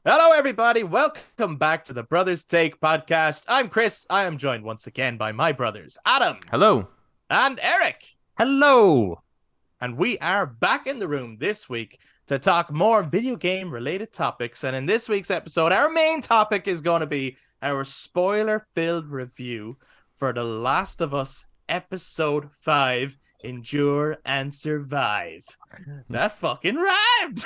Hello, everybody. Welcome back to the Brothers Take podcast. I'm Chris. I am joined once again by my brothers, Adam Hello. and Eric. Hello. And we are back in the room this week to talk more video game related topics. And in this week's episode, our main topic is going to be our spoiler filled review for The Last of Us Episode 5 Endure and Survive. That fucking rhymed.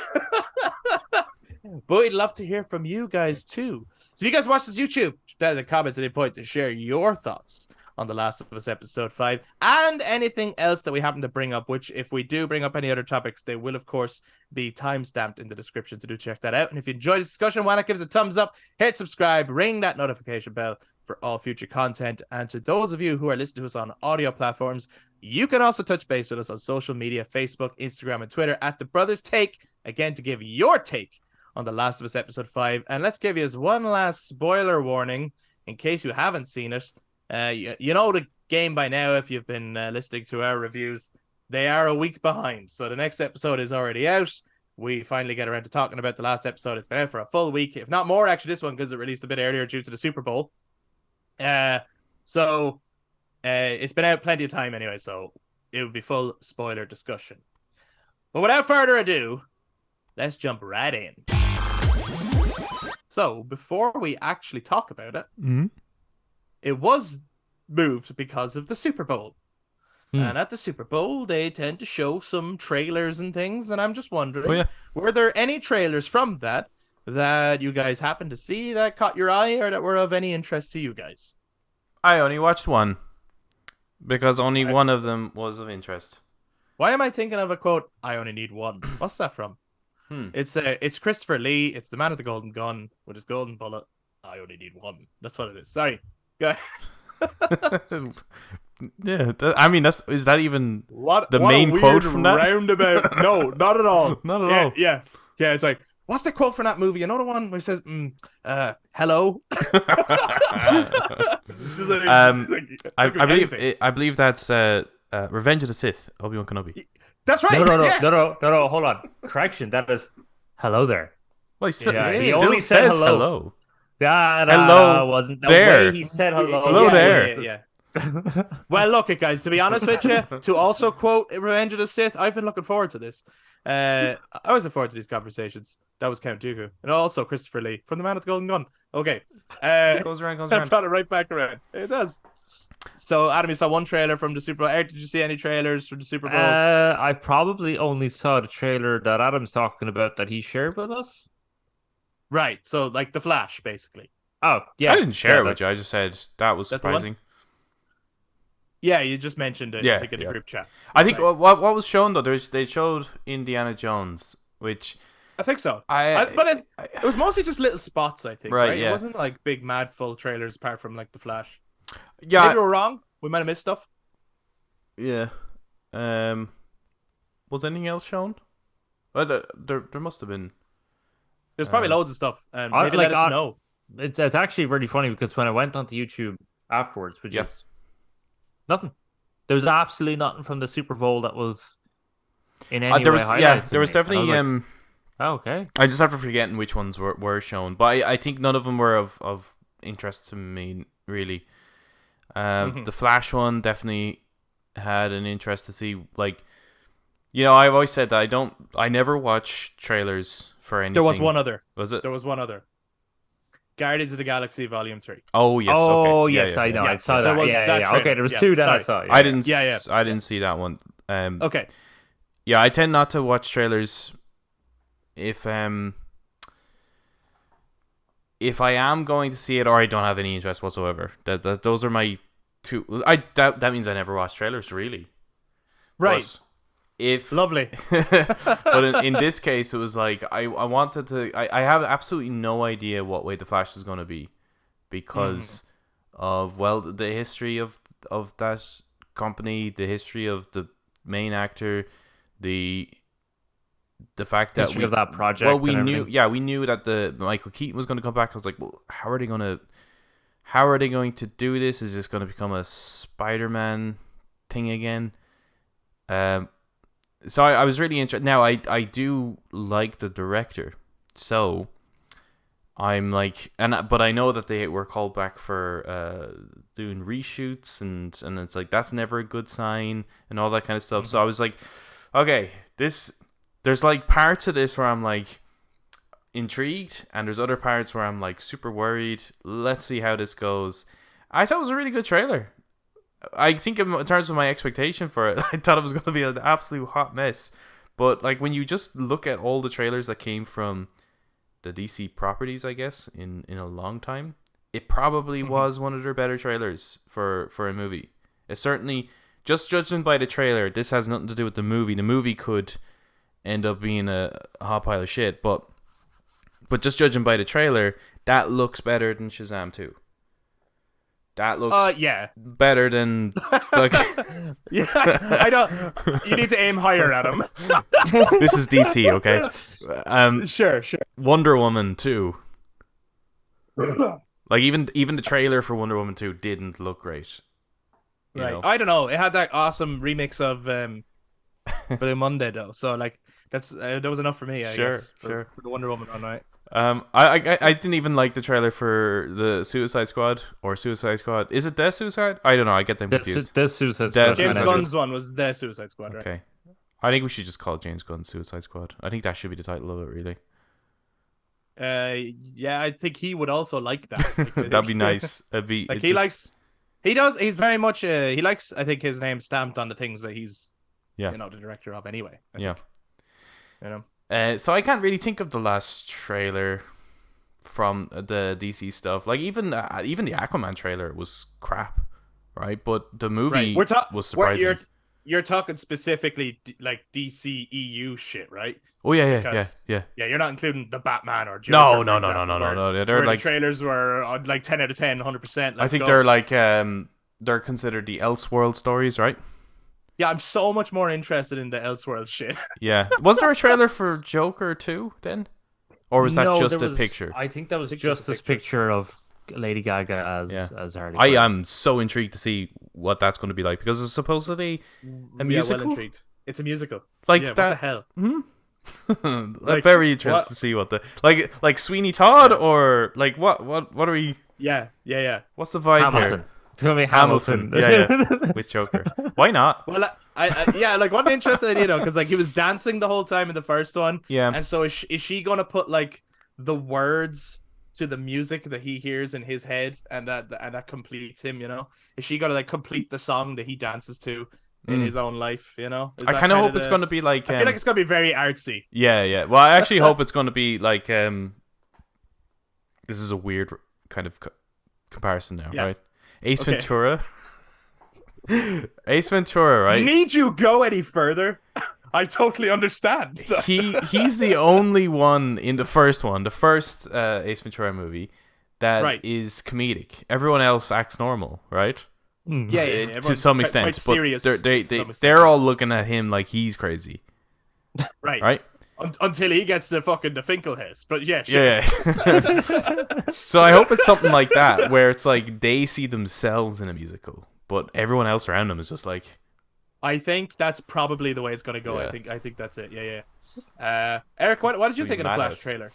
But we'd love to hear from you guys too. So if you guys watch this YouTube, down in the comments at any point to share your thoughts on The Last of Us Episode 5 and anything else that we happen to bring up, which if we do bring up any other topics, they will of course be timestamped in the description, to do check that out. And if you enjoyed this discussion, why not give us a thumbs up, hit subscribe, ring that notification bell for all future content. And to those of you who are listening to us on audio platforms, you can also touch base with us on social media, Facebook, Instagram, and Twitter at The Brothers Take, again, to give your take on The Last of Us Episode 5. And let's give you one last spoiler warning in case you haven't seen it. You know the game by now if you've been listening to our reviews. They are a week behind, so the next episode is already out. We finally get around to talking about the last episode. It's been out for a full week, if not more, actually, this one, because it released a bit earlier due to the Super Bowl. So it's been out plenty of time anyway, so it would be full spoiler discussion. But without further ado, let's jump right in. So, before we actually talk about it, it was moved because of the Super Bowl. And at the Super Bowl, they tend to show some trailers and things, and I'm just wondering, were there any trailers from that you guys happened to see that caught your eye or that were of any interest to you guys? I only watched one because only one of them was of interest. Why am I thinking of a quote, I only need one? What's that from? It's Christopher Lee. It's the man with the golden gun with his golden bullet. I only need one. That's what it is. Sorry. Go ahead. Yeah, is that even What the what main a weird quote from that? roundabout. No, not at all. Not at all. Yeah. It's like, what's the quote from that movie? You know the one where it says, hello? I believe that's Revenge of the Sith, Obi-Wan Kenobi. That's right. No. Hold on. Correction. That is hello there. Well, he Yeah, he still only said says hello. hello. That wasn't the there. way he said hello. Hello there. Yeah. Well, look, guys, to be honest with you, to also quote Revenge of the Sith, I've been looking forward to this. I was looking forward to these conversations. That was Count Dooku. And also Christopher Lee from The Man with the Golden Gun. Okay. Goes around. I brought it right back around. It does. So, Adam, you saw one trailer from the Super Bowl. Eric, did you see any trailers from the Super Bowl? I probably only saw the trailer that Adam's talking about that he shared with us. Right. So, like The Flash, basically. Oh, yeah. I didn't share it with you. I just said that was That the one? surprising. Yeah, you just mentioned it, Yeah, I think, in the yeah. group chat. I think Right. what was shown though, they showed Indiana Jones, which I think so. I But it was mostly just little spots, I think. Right, Right? yeah. It wasn't like big, mad, full trailers apart from like The Flash. yeah Maybe we're wrong. We might have missed stuff. yeah. Was anything else shown? Well, there must have been. There's probably loads of stuff. And I- maybe like, let us know. It's actually really funny because when I went onto YouTube afterwards, which Yeah. is nothing. There was absolutely nothing from the Super Bowl that was in any There way was highlighted to there was me. And I definitely like, oh, okay. I just have to forgetting which ones were shown, but I think none of them were of interest to me really. The Flash one definitely had an interest to see. Like, I've always said that I never watch trailers for anything. There was one other. Was it? There was one other. Guardians of the Galaxy Volume 3. Oh yes. Oh okay. yes, Yeah, I yeah. know. Yeah, I saw there that. was Yeah, that yeah. trailer. Okay, there was Yeah, two that I sorry. saw. Yeah, I didn't. Yeah. I didn't see that one. Okay. Yeah, I tend not to watch trailers if I am going to see it or I don't have any interest whatsoever. Those are my two. That means I never watch trailers really. Right. But if Lovely. but in this case, it was like I wanted to. I have absolutely no idea what way the Flash is going to be because of the history of that company, the history of the main actor, the fact that history of that project. well, we and knew, everything. we knew that the Michael Keaton was going to come back. I was like, well, how are they going to do this? Is this going to become a Spider-Man thing again? So I was really interested. Now I do like the director, so I'm like, but I know that they were called back for doing reshoots, and it's like that's never a good sign and all that kind of stuff. So I was like, okay, there's like parts of this where I'm like intrigued, and there's other parts where I'm like super worried. Let's see how this goes. I thought it was a really good trailer. I think in terms of my expectation for it, I thought it was going to be an absolute hot mess. But like when you just look at all the trailers that came from the DC properties, I guess, in a long time, it probably was one of their better trailers for a movie. It's certainly, just judging by the trailer, this has nothing to do with the movie. The movie could end up being a hot pile of shit, but just judging by the trailer, that looks better than Shazam 2. That looks better than like yeah. I don't. You need to aim higher at him. This is DC, okay? Sure. Wonder Woman 2. Like even the trailer for Wonder Woman 2 didn't look great. Right. Know? I don't know. It had that awesome remix of Blue Monday though. So like that was enough for me, I guess. For the Wonder Woman one, right? I didn't even like the trailer for the Suicide Squad or Suicide Squad. Is it the Suicide? I don't know. I get them confused. The Suicide Squad. James Gunn's one was the Suicide Squad, right? Okay. I think we should just call it James Gunn's Suicide Squad. I think that should be the title of it, really. Yeah, I think he would also like that. Like, that'd be nice. It'd be like he's very much he likes, I think, his name stamped on the things that he's the director of anyway. I think. You know. So I can't really think of the last trailer from the DC stuff. Like even the Aquaman trailer was crap, right? But the movie was surprising. You're talking specifically like DC EU shit, right? Oh yeah. Yeah, you're not including the Batman or Joker. No. They're like the trailers were like 10 out of 10, 100%. I think they're like they're considered the Elseworld stories, right? Yeah, I'm so much more interested in the Elseworld shit. Yeah. Was there a trailer for Joker 2 then? Or was that just a picture? I think that was just this picture of Lady Gaga as Harley Quinn. I am so intrigued to see what that's going to be like, because it's supposedly a musical. Well intrigued. It's a musical. Like that. What the hell? I'm very interested to see what the like Sweeney Todd or like what are we? Yeah. What's the vibe here? It's gonna be Hamilton. Yeah. With Joker. Why not? Well, like what an interesting idea though, because like he was dancing the whole time in the first one. Yeah. And so is she gonna put like the words to the music that he hears in his head, and that completes him? You know, is she gonna like complete the song that he dances to in his own life? You know, I kind of hope it's gonna be like. I feel like it's gonna be very artsy. Yeah. Well, I actually hope it's gonna be like. This is a weird kind of comparison now, right? Ace Ventura. Ace Ventura, right? Need you go any further? I totally understand. He's the only one in the first Ace Ventura movie that is comedic. Everyone else acts normal, right? Yeah. To some extent, quite serious but they're all looking at him like he's crazy, right? Until he gets the Finkelhaus. But yeah, sure. Yeah. So I hope it's something like that, where it's like they see themselves in a musical, but everyone else around them is just like. I think that's probably the way it's gonna go. Yeah. I think that's it. Yeah. Eric, what did you think of the Flash trailer?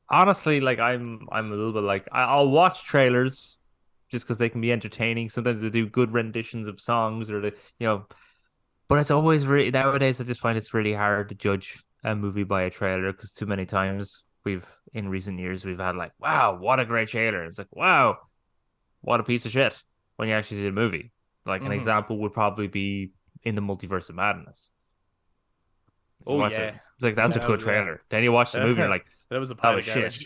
Honestly, like I'm a little bit like I'll watch trailers just because they can be entertaining. Sometimes they do good renditions of songs, or but it's always really, nowadays I just find it's really hard to judge a movie by a trailer, because too many times in recent years we've had like, wow, what a great trailer. It's like, wow, what a piece of shit when you actually see the movie. Like an example would probably be in the Multiverse of Madness. Oh yeah, it's like that's a good trailer. Then you watch the movie, and you're like, that was a pile of shit.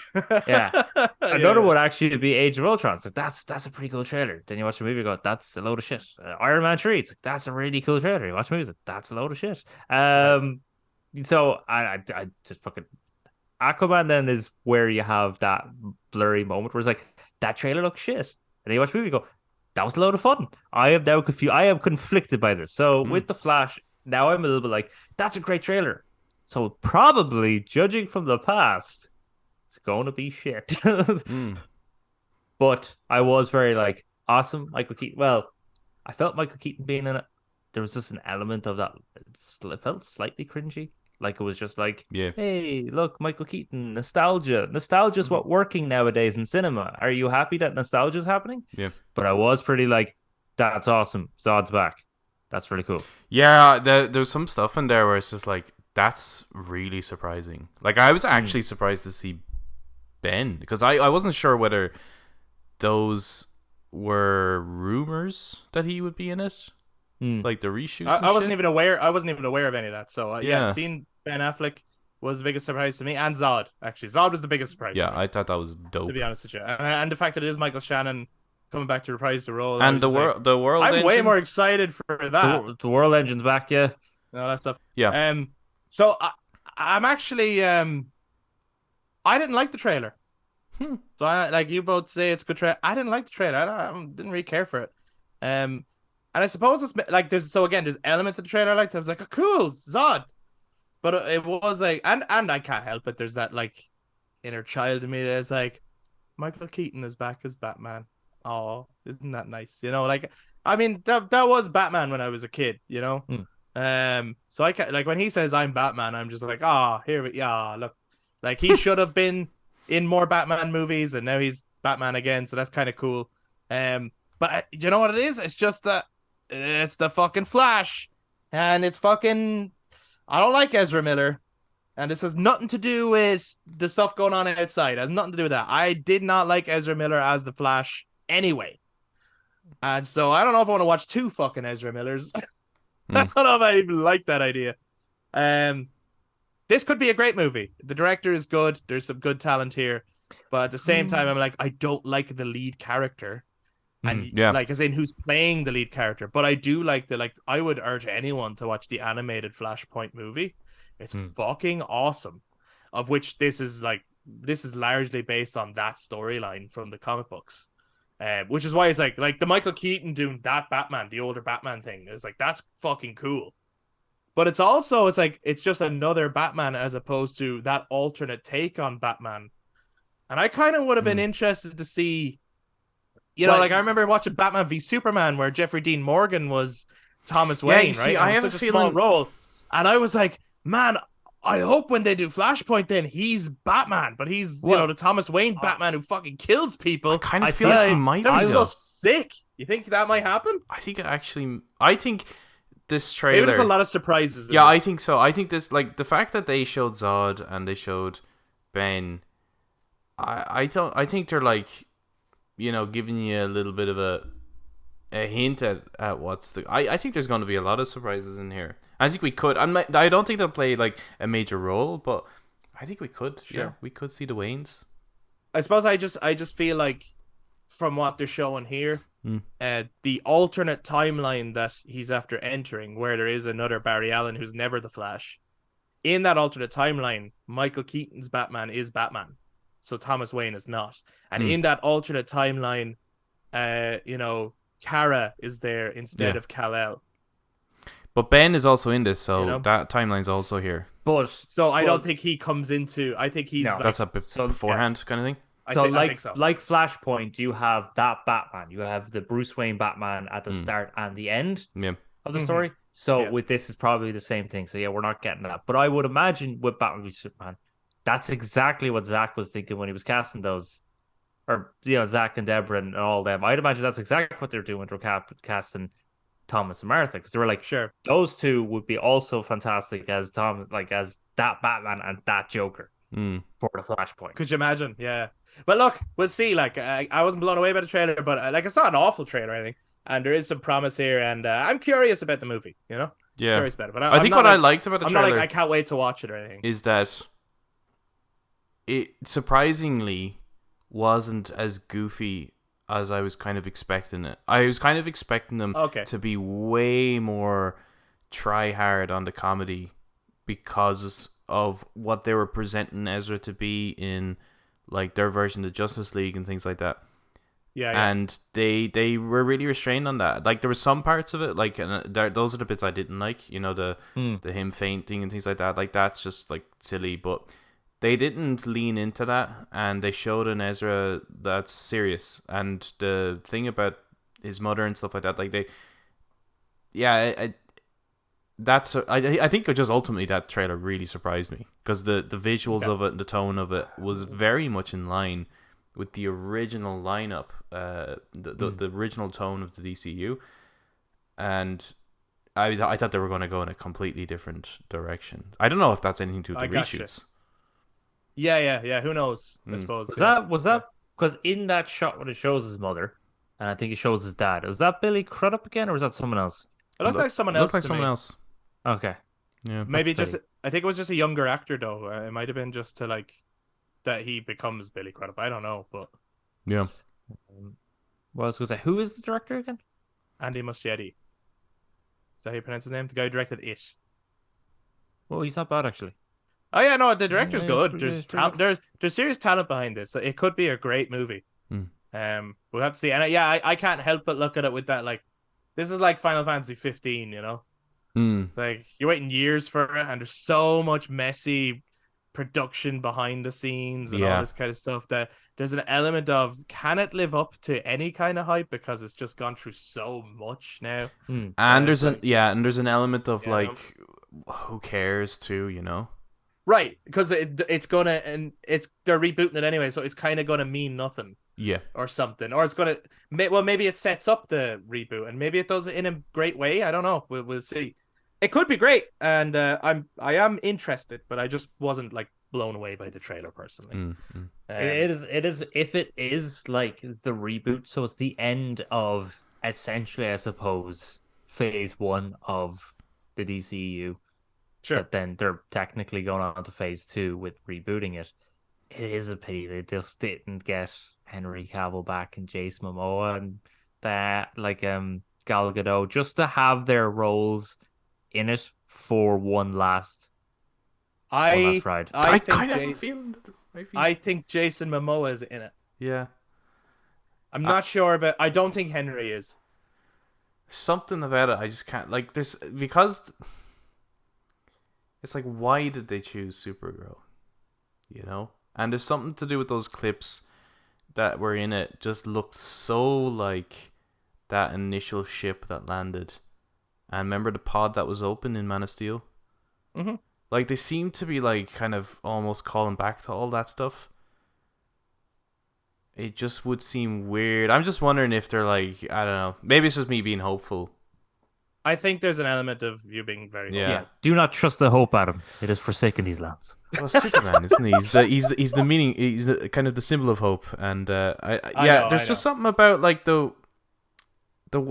Yeah. Another would actually be Age of Ultron. It's like that's a pretty cool trailer. Then you watch the movie, and go, that's a load of shit. Iron Man 3. It's like, that's a really cool trailer. You watch the movie, like, that's a load of shit. So I just fucking Aquaman then is where you have that blurry moment where it's like, that trailer looks shit, and then you watch the movie, and go, that was a load of fun. I am now confused. I am conflicted by this. So with the Flash, now I'm a little bit like, that's a great trailer. So probably, judging from the past, it's going to be shit. But I was very like, awesome, Michael Keaton. Well, I felt Michael Keaton being in it. There was just an element of that. It felt slightly cringy. Like it was just like, Yeah. hey, look, Michael Keaton, nostalgia. Nostalgia is what working nowadays in cinema. Are you happy that nostalgia is happening? Yeah. But I was pretty like, that's awesome. Zod's back. That's really cool. Yeah, there's some stuff in there where it's just like, that's really surprising. Like, I was actually surprised to see Ben, because I wasn't sure whether those were rumors that he would be in it, like the reshoots. I wasn't even aware. I wasn't even aware of any of that. So Yeah. seeing Ben Affleck was the biggest surprise to me, and Zod actually. Zod was the biggest surprise. Yeah, to me, I thought that was dope. to be honest with you, and the fact that it is Michael Shannon coming back to reprise the role, And the world. I'm way engine? more excited for that. The World Engine's back, yeah. All that stuff. Yeah. So I'm actually I didn't like the trailer. So I, like you both say it's a good trailer. I didn't like the trailer. I didn't really care for it. And I suppose it's like there's elements of the trailer I liked. I was like, oh, cool, Zod. But it was like, and I can't help it. There's that like inner child in me that's like, Michael Keaton is back as Batman. Oh, isn't that nice? You know, like, I mean, that was Batman when I was a kid, you know? So I can, like, when he says I'm Batman, I'm just like, look, like he should have been in more Batman movies, and now he's Batman again, so that's kind of cool. But you know what it is? It's just that it's the fucking Flash, and it's fucking. I don't like Ezra Miller, and this has nothing to do with the stuff going on outside. It has nothing to do with that. I did not like Ezra Miller as the Flash anyway, and so I don't know if I want to watch two fucking Ezra Millers. I don't know if I even like that idea. This could be a great movie. The director is good. There's some good talent here, but at the same time, I'm like, I don't like the lead character, and like as in who's playing the lead character. But I do like I would urge anyone to watch the animated Flashpoint movie. It's fucking awesome. Of which this is largely based on that storyline from the comic books. Which is why it's like the Michael Keaton doing that Batman, the older Batman thing, is like, that's fucking cool. But it's also, it's just another Batman as opposed to that alternate take on Batman. And I kind of would have been interested to see, you know, like I remember watching Batman v Superman where Jeffrey Dean Morgan was Thomas Wayne, see, right? I have such a a small feeling... role. And I was like, man, I hope when they do Flashpoint then he's Batman, but he's, you know, the Thomas Wayne Batman who fucking kills people. I kind of feel like he might be. That was so sick. You think that might happen? I think this trailer... Maybe there's a lot of surprises. Yeah, I think so. I think this, like, the fact that they showed Zod and they showed Ben, I think they're like, you know, giving you a little bit of a hint at what's the... I think there's going to be a lot of surprises in here. I think we could. I don't think they'll play like a major role, but I think we could. Sure, yeah. We could see the Waynes. I suppose I just feel like from what they're showing here, the alternate timeline that he's after entering, where there is another Barry Allen who's never the Flash. In that alternate timeline, Michael Keaton's Batman is Batman, so Thomas Wayne is not. And in that alternate timeline, you know, Kara is there instead of Kal-El. But Ben is also in this, so, you know, that timeline's also here. So I don't think he comes into... I think he's... No, that's a beforehand kind of thing. I think so. Like Flashpoint, you have that Batman. You have the Bruce Wayne Batman at the start and the end of the story. So with this, is probably the same thing. So yeah, we're not getting that. But I would imagine with Batman v Superman, that's exactly what Zach was thinking when he was casting those... Or, you know, Zach and Deborah and all them. I'd imagine that's exactly what they're doing when they're casting Thomas and Martha, because they were like, sure, those two would be also fantastic as as that Batman and that Joker for the Flashpoint. Could you imagine? Yeah, but look, we'll see. Like, I wasn't blown away by the trailer, but like, it's not an awful trailer or anything, and there is some promise here, and I'm curious about the movie. You know, curious about it. But I think what I liked about the trailer, I'm not like, I can't wait to watch it or anything, is that it surprisingly wasn't as goofy as I was kind of expecting it. I was kind of expecting them to be way more try hard on the comedy because of what they were presenting Ezra to be in, like, their version of Justice League and things like that. Yeah. And they were really restrained on that. Like, there were some parts of it, like, and those are the bits I didn't like. You know, the him fainting and things like that. Like, that's just, like, silly, but they didn't lean into that, and they showed an Ezra that's serious. And the thing about his mother and stuff like that, like, I think just ultimately that trailer really surprised me because the visuals of it and the tone of it was very much in line with the original lineup, the original tone of the DCU, and I thought they were going to go in a completely different direction. I don't know if that's anything to do with the reshoots. Yeah. Who knows? I suppose. Was that because in that shot when it shows his mother, and I think it shows his dad, was that Billy Crudup again, or was that someone else? It looked like someone else. Looked like someone else. Okay. Yeah. Maybe just. I think it was just a younger actor though. It might have been just to like that he becomes Billy Crudup. I don't know, but yeah. What I was going to say, who is the director again? Andy Muschietti. Is that how you pronounce his name? The guy who directed It. Oh, he's not bad actually. Oh yeah, no, the director's Yeah, good. good. There's serious talent behind this. So it could be a great movie. We'll have to see. And I can't help but look at it with that like, this is like Final Fantasy 15, you know. Like you're waiting years for it, and there's so much messy production behind the scenes and all this kind of stuff that there's an element of, can it live up to any kind of hype because it's just gone through so much now. And there's an element of like, who cares too, you know. Right, because it's gonna, and they're rebooting it anyway, so it's kind of gonna mean nothing. Yeah. Or something, or it's gonna, well, maybe it sets up the reboot, and maybe it does it in a great way. I don't know. We'll see. It could be great, and I am interested, but I just wasn't like blown away by the trailer personally. It is if it is like the reboot, so it's the end of essentially, I suppose, phase 1 of the DCU. Sure. But then they're technically going on to phase 2 with rebooting it. It is a pity they just didn't get Henry Cavill back and Jason Momoa and that, like Gal Gadot, just to have their roles in it for one last ride. I kind of have a feeling I think Jason Momoa is in it. Yeah. I'm not sure, but I don't think Henry is. Something about it, I just can't, like, because it's like, why did they choose Supergirl? You know? And there's something to do with those clips that were in it, just looked so like that initial ship that landed. And remember the pod that was open in Man of Steel? Mm-hmm. Like, they seem to be, like, kind of almost calling back to all that stuff. It just would seem weird. I'm just wondering if they're, like, I don't know. Maybe it's just me being hopeful. I think there's an element of you being very hopeful. Yeah. Do not trust the hope, Adam. It is forsaken these lands. Well, Superman, isn't he? He's the meaning. He's the kind of the symbol of hope. And there's just something about like the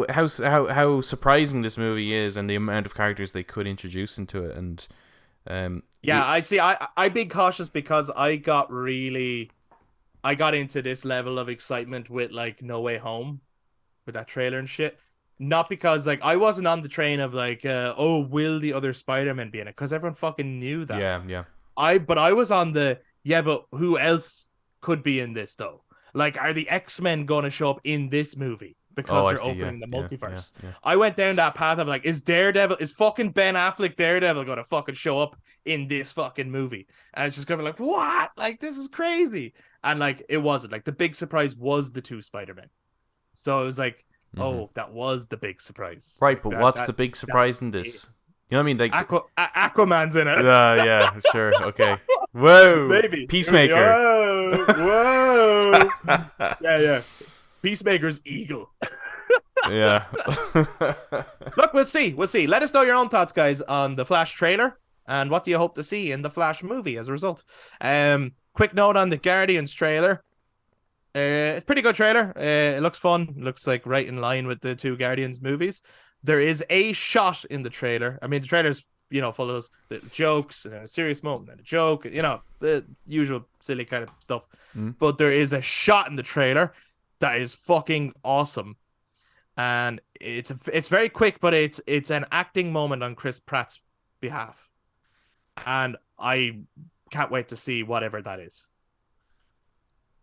how surprising this movie is and the amount of characters they could introduce into it. And I see. I being cautious because I got into this level of excitement with like No Way Home, with that trailer and shit. Not because like I wasn't on the train of like, will the other Spider-Man be in it? Because everyone fucking knew that. Yeah. But I was on the but who else could be in this though? Like, are the X-Men gonna show up in this movie? Because they're opening the multiverse. Yeah. I went down that path of like, is fucking Ben Affleck Daredevil gonna fucking show up in this fucking movie? And it's just gonna be like, what? Like, this is crazy. And like, it wasn't. Like, the big surprise was the 2 Spider-Men. So it was like, oh, that was the big surprise. Right, but what's the big surprise in this? You know what I mean? Like, Aquaman's in it. Yeah, sure, okay. Whoa, maybe Peacemaker. Whoa. Yeah. Peacemaker's eagle. Yeah. Look, we'll see. Let us know your own thoughts, guys, on the Flash trailer and what do you hope to see in the Flash movie as a result. Quick note on the Guardians trailer. It's a pretty good trailer. It looks fun. It looks like right in line with the 2 Guardians movies. There is a shot in the trailer. I mean, the trailer's, full of those little jokes and a serious moment and a joke, the usual silly kind of stuff. But there is a shot in the trailer that is fucking awesome. And it's very quick, but it's an acting moment on Chris Pratt's behalf. And I can't wait to see whatever that is.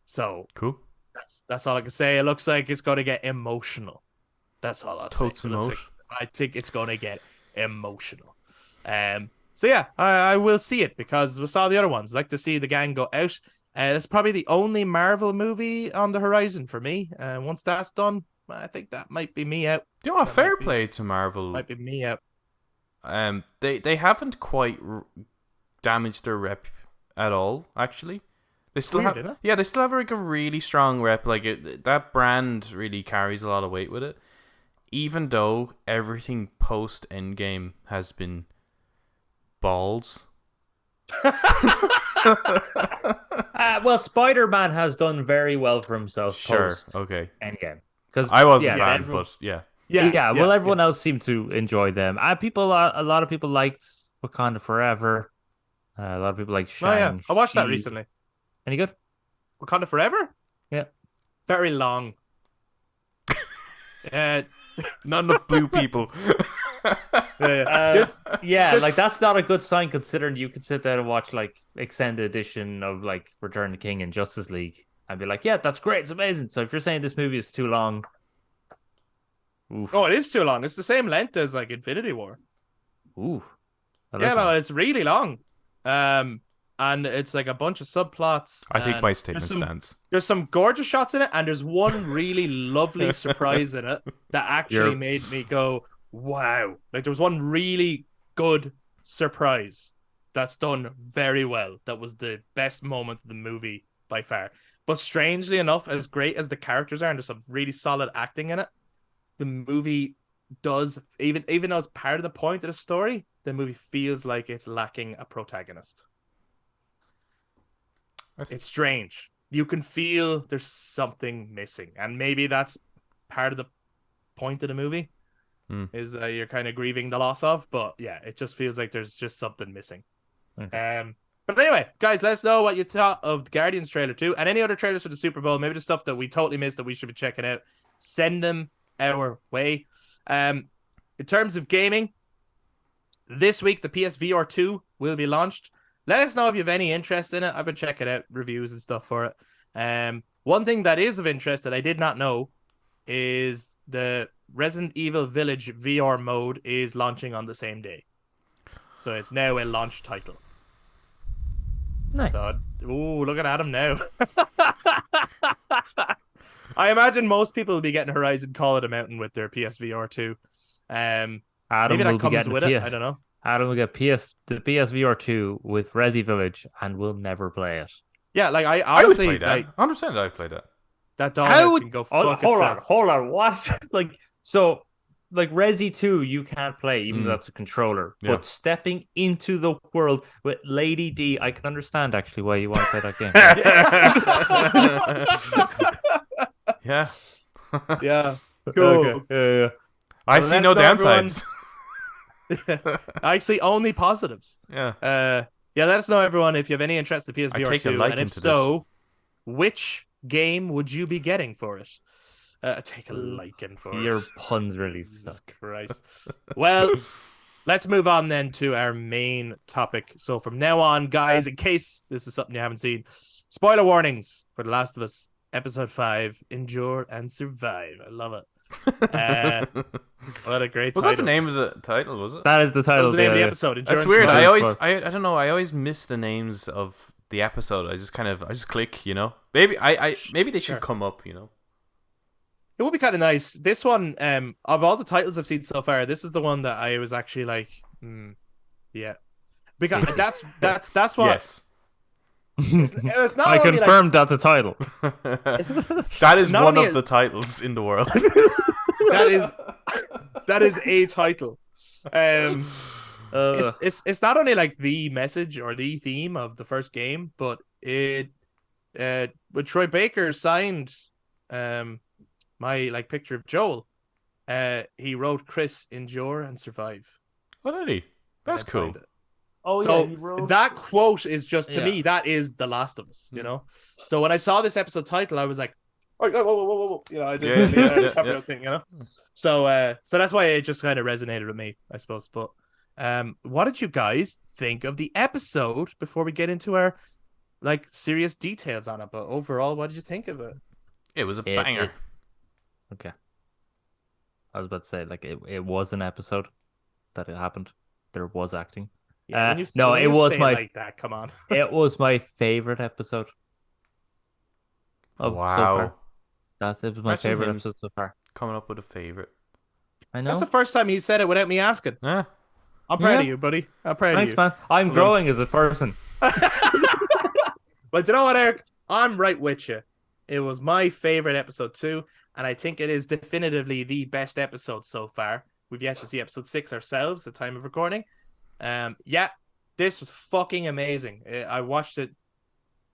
So cool. That's all I can say. It looks like it's going to get emotional. That's all I'll say. I think it's going to get emotional. So yeah, I will see it because we saw the other ones. I'd like to see the gang go out. It's probably the only Marvel movie on the horizon for me. Once that's done, I think that might be me out. You know what? Fair play to Marvel. Might be me out. they haven't quite damaged their rep at all. Actually, they still Weird, have isn't it? yeah, they still have like a really strong rep. Like that brand really carries a lot of weight with it. Even though everything post Endgame has been balls. Well, Spider-Man has done very well for himself Sure. post Okay. Endgame. Because I wasn't a fan, everyone, but yeah. well, everyone else seemed to enjoy them. A lot of people liked Wakanda Forever. A lot of people like Oh yeah, Shang. I watched that recently. Any good? Wakanda Forever? Yeah. Very long. Not enough blue people. Like that's not a good sign considering you could sit there and watch like extended edition of like Return of the King and Justice League and be like, yeah, that's great, it's amazing. So if you're saying this movie is too long, oh, it is too long. It's the same length as like Infinity War. Ooh, it's really long. And it's like a bunch of subplots. I think my statement stands. There's some gorgeous shots in it, and there's one really lovely surprise in it that actually made me go, wow. Like, there was one really good surprise that's done very well. That was the best moment of the movie by far. But strangely enough, as great as the characters are, and there's some really solid acting in it, the movie does, even though it's part of the point of the story, the movie feels like it's lacking a protagonist. It's strange. You can feel there's something missing, and maybe that's part of the point of the movie is that you're kind of grieving the loss of. But yeah, it just feels like there's just something missing. Okay. But anyway, guys, let us know what you thought of the Guardians trailer too, and any other trailers for the Super Bowl. Maybe the stuff that we totally missed that we should be checking out. Send them our way. In terms of gaming, this week the PSVR 2 will be launched. Let us know if you have any interest in it. I've been checking out reviews and stuff for it. One thing that is of interest that I did not know is the Resident Evil Village VR mode is launching on the same day. So it's now a launch title. Nice. So, ooh, look at Adam now. I imagine most people will be getting Horizon Call of the Mountain with their PSVR 2. Adam maybe will that comes with it. PS. I don't know. Adam will get the PSVR 2 with Resi Village and will never play it. Yeah, like I honestly would play that. like 100% I'd play that. that doll can go fuck itself. Hold on, what? Like Resi 2 you can't play even though that's a controller. Yeah. But stepping into the world with Lady D, I can understand actually why you want to play that game. Yeah. Yeah. Cool. Okay. Yeah. I Well, see let's no know, everyone. downsides. Actually, only positives. Yeah. Yeah, let us know, everyone, if you have any interest in PSVR 2. take a liking And if to so, which game would you be getting for it? Take a liking for it. Your puns really Jesus suck. Christ. Well, let's move on then to our main topic. So from now on, guys, in case this is something you haven't seen, spoiler warnings for The Last of Us Episode 5, Endure and Survive. I love it. What a great Was title. that the name of the title, was it? That is the title. That was the name of the yeah. episode. Endure That's and weird. Survive. I don't know. I always miss the names of the episode. I just click, you know. Maybe they should come up, you know. It would be kind of nice. This one, of all the titles I've seen so far, this is the one that I was actually like, yeah, because that's what. Yes. It's not I only confirmed that's a title. That is not one only of the titles in the world. that is a title. It's not only like the message or the theme of the first game, but it when Troy Baker signed my like picture of Joel, he wrote Chris endure and survive. What did he? That's cool. So that quote is just to me that is The Last of Us, you know. So when I saw this episode title, I was like, whoa, you know, I didn't thing, you know. So that's why it just kind of resonated with me, I suppose. But what did you guys think of the episode before we get into our like serious details on it? But overall, what did you think of it? It was a banger. Okay. I was about to say, like, it was an episode that it happened. There was acting. Yeah, it was my like that. Come on, it was my favorite episode. Of so far. It was my favorite episode so far. Coming up with a favorite. I know. That's the first time he said it without me asking. Yeah. I'm proud Yeah. of you, buddy. I'm proud Thanks, of man. I'm Well growing as a person. you. But you know what, Eric? I'm right with you. It was my favorite episode too, and I think it is definitively the best episode so far. We've yet to see episode 6 ourselves at time of recording. Yeah, this was fucking amazing. I watched it.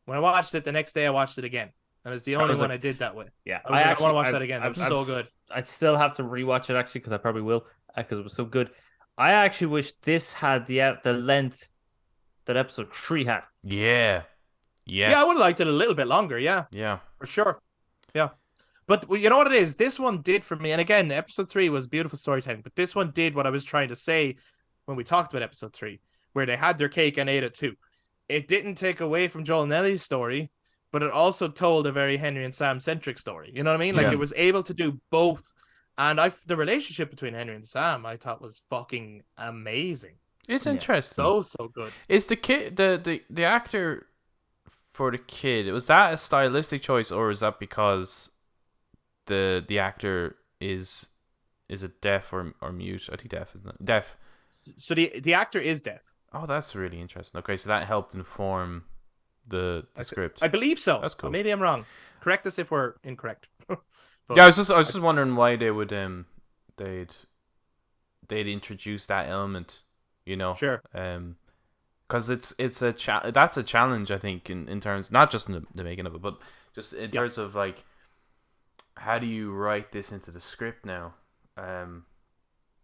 When I watched it the next day, I watched it again, and it's the only one I did that way. Yeah, I was like, I want to watch that again. That was so good. I still have to rewatch it actually because I probably will because it was so good. I actually wish this had the length that episode 3 had. Yeah. Yes. Yeah, I would have liked it a little bit longer. Yeah, Yeah. for sure. Yeah. But you know what it is? This one did for me. And again, episode 3 was beautiful storytelling. But this one did what I was trying to say when we talked about episode 3, where they had their cake and ate it too. It didn't take away from Joel and Ellie's story, but it also told a very Henry and Sam centric story. You know what I mean? Like it was able to do both. And the relationship between Henry and Sam, I thought was fucking amazing. It's interesting. So good. Is the kid the actor for the kid? Was that a stylistic choice, or is that because the actor is it deaf or mute? I think deaf, isn't it? Deaf. So the actor is deaf. Oh, that's really interesting. Okay, so that helped inform the script. I believe so. That's cool. Maybe I'm wrong. Correct us if we're incorrect. Yeah, I was just wondering why they would they'd introduce that element, you know. Sure. Because that's a challenge, I think, in terms, not just in the making of it, but just in terms of like, how do you write this into the script now?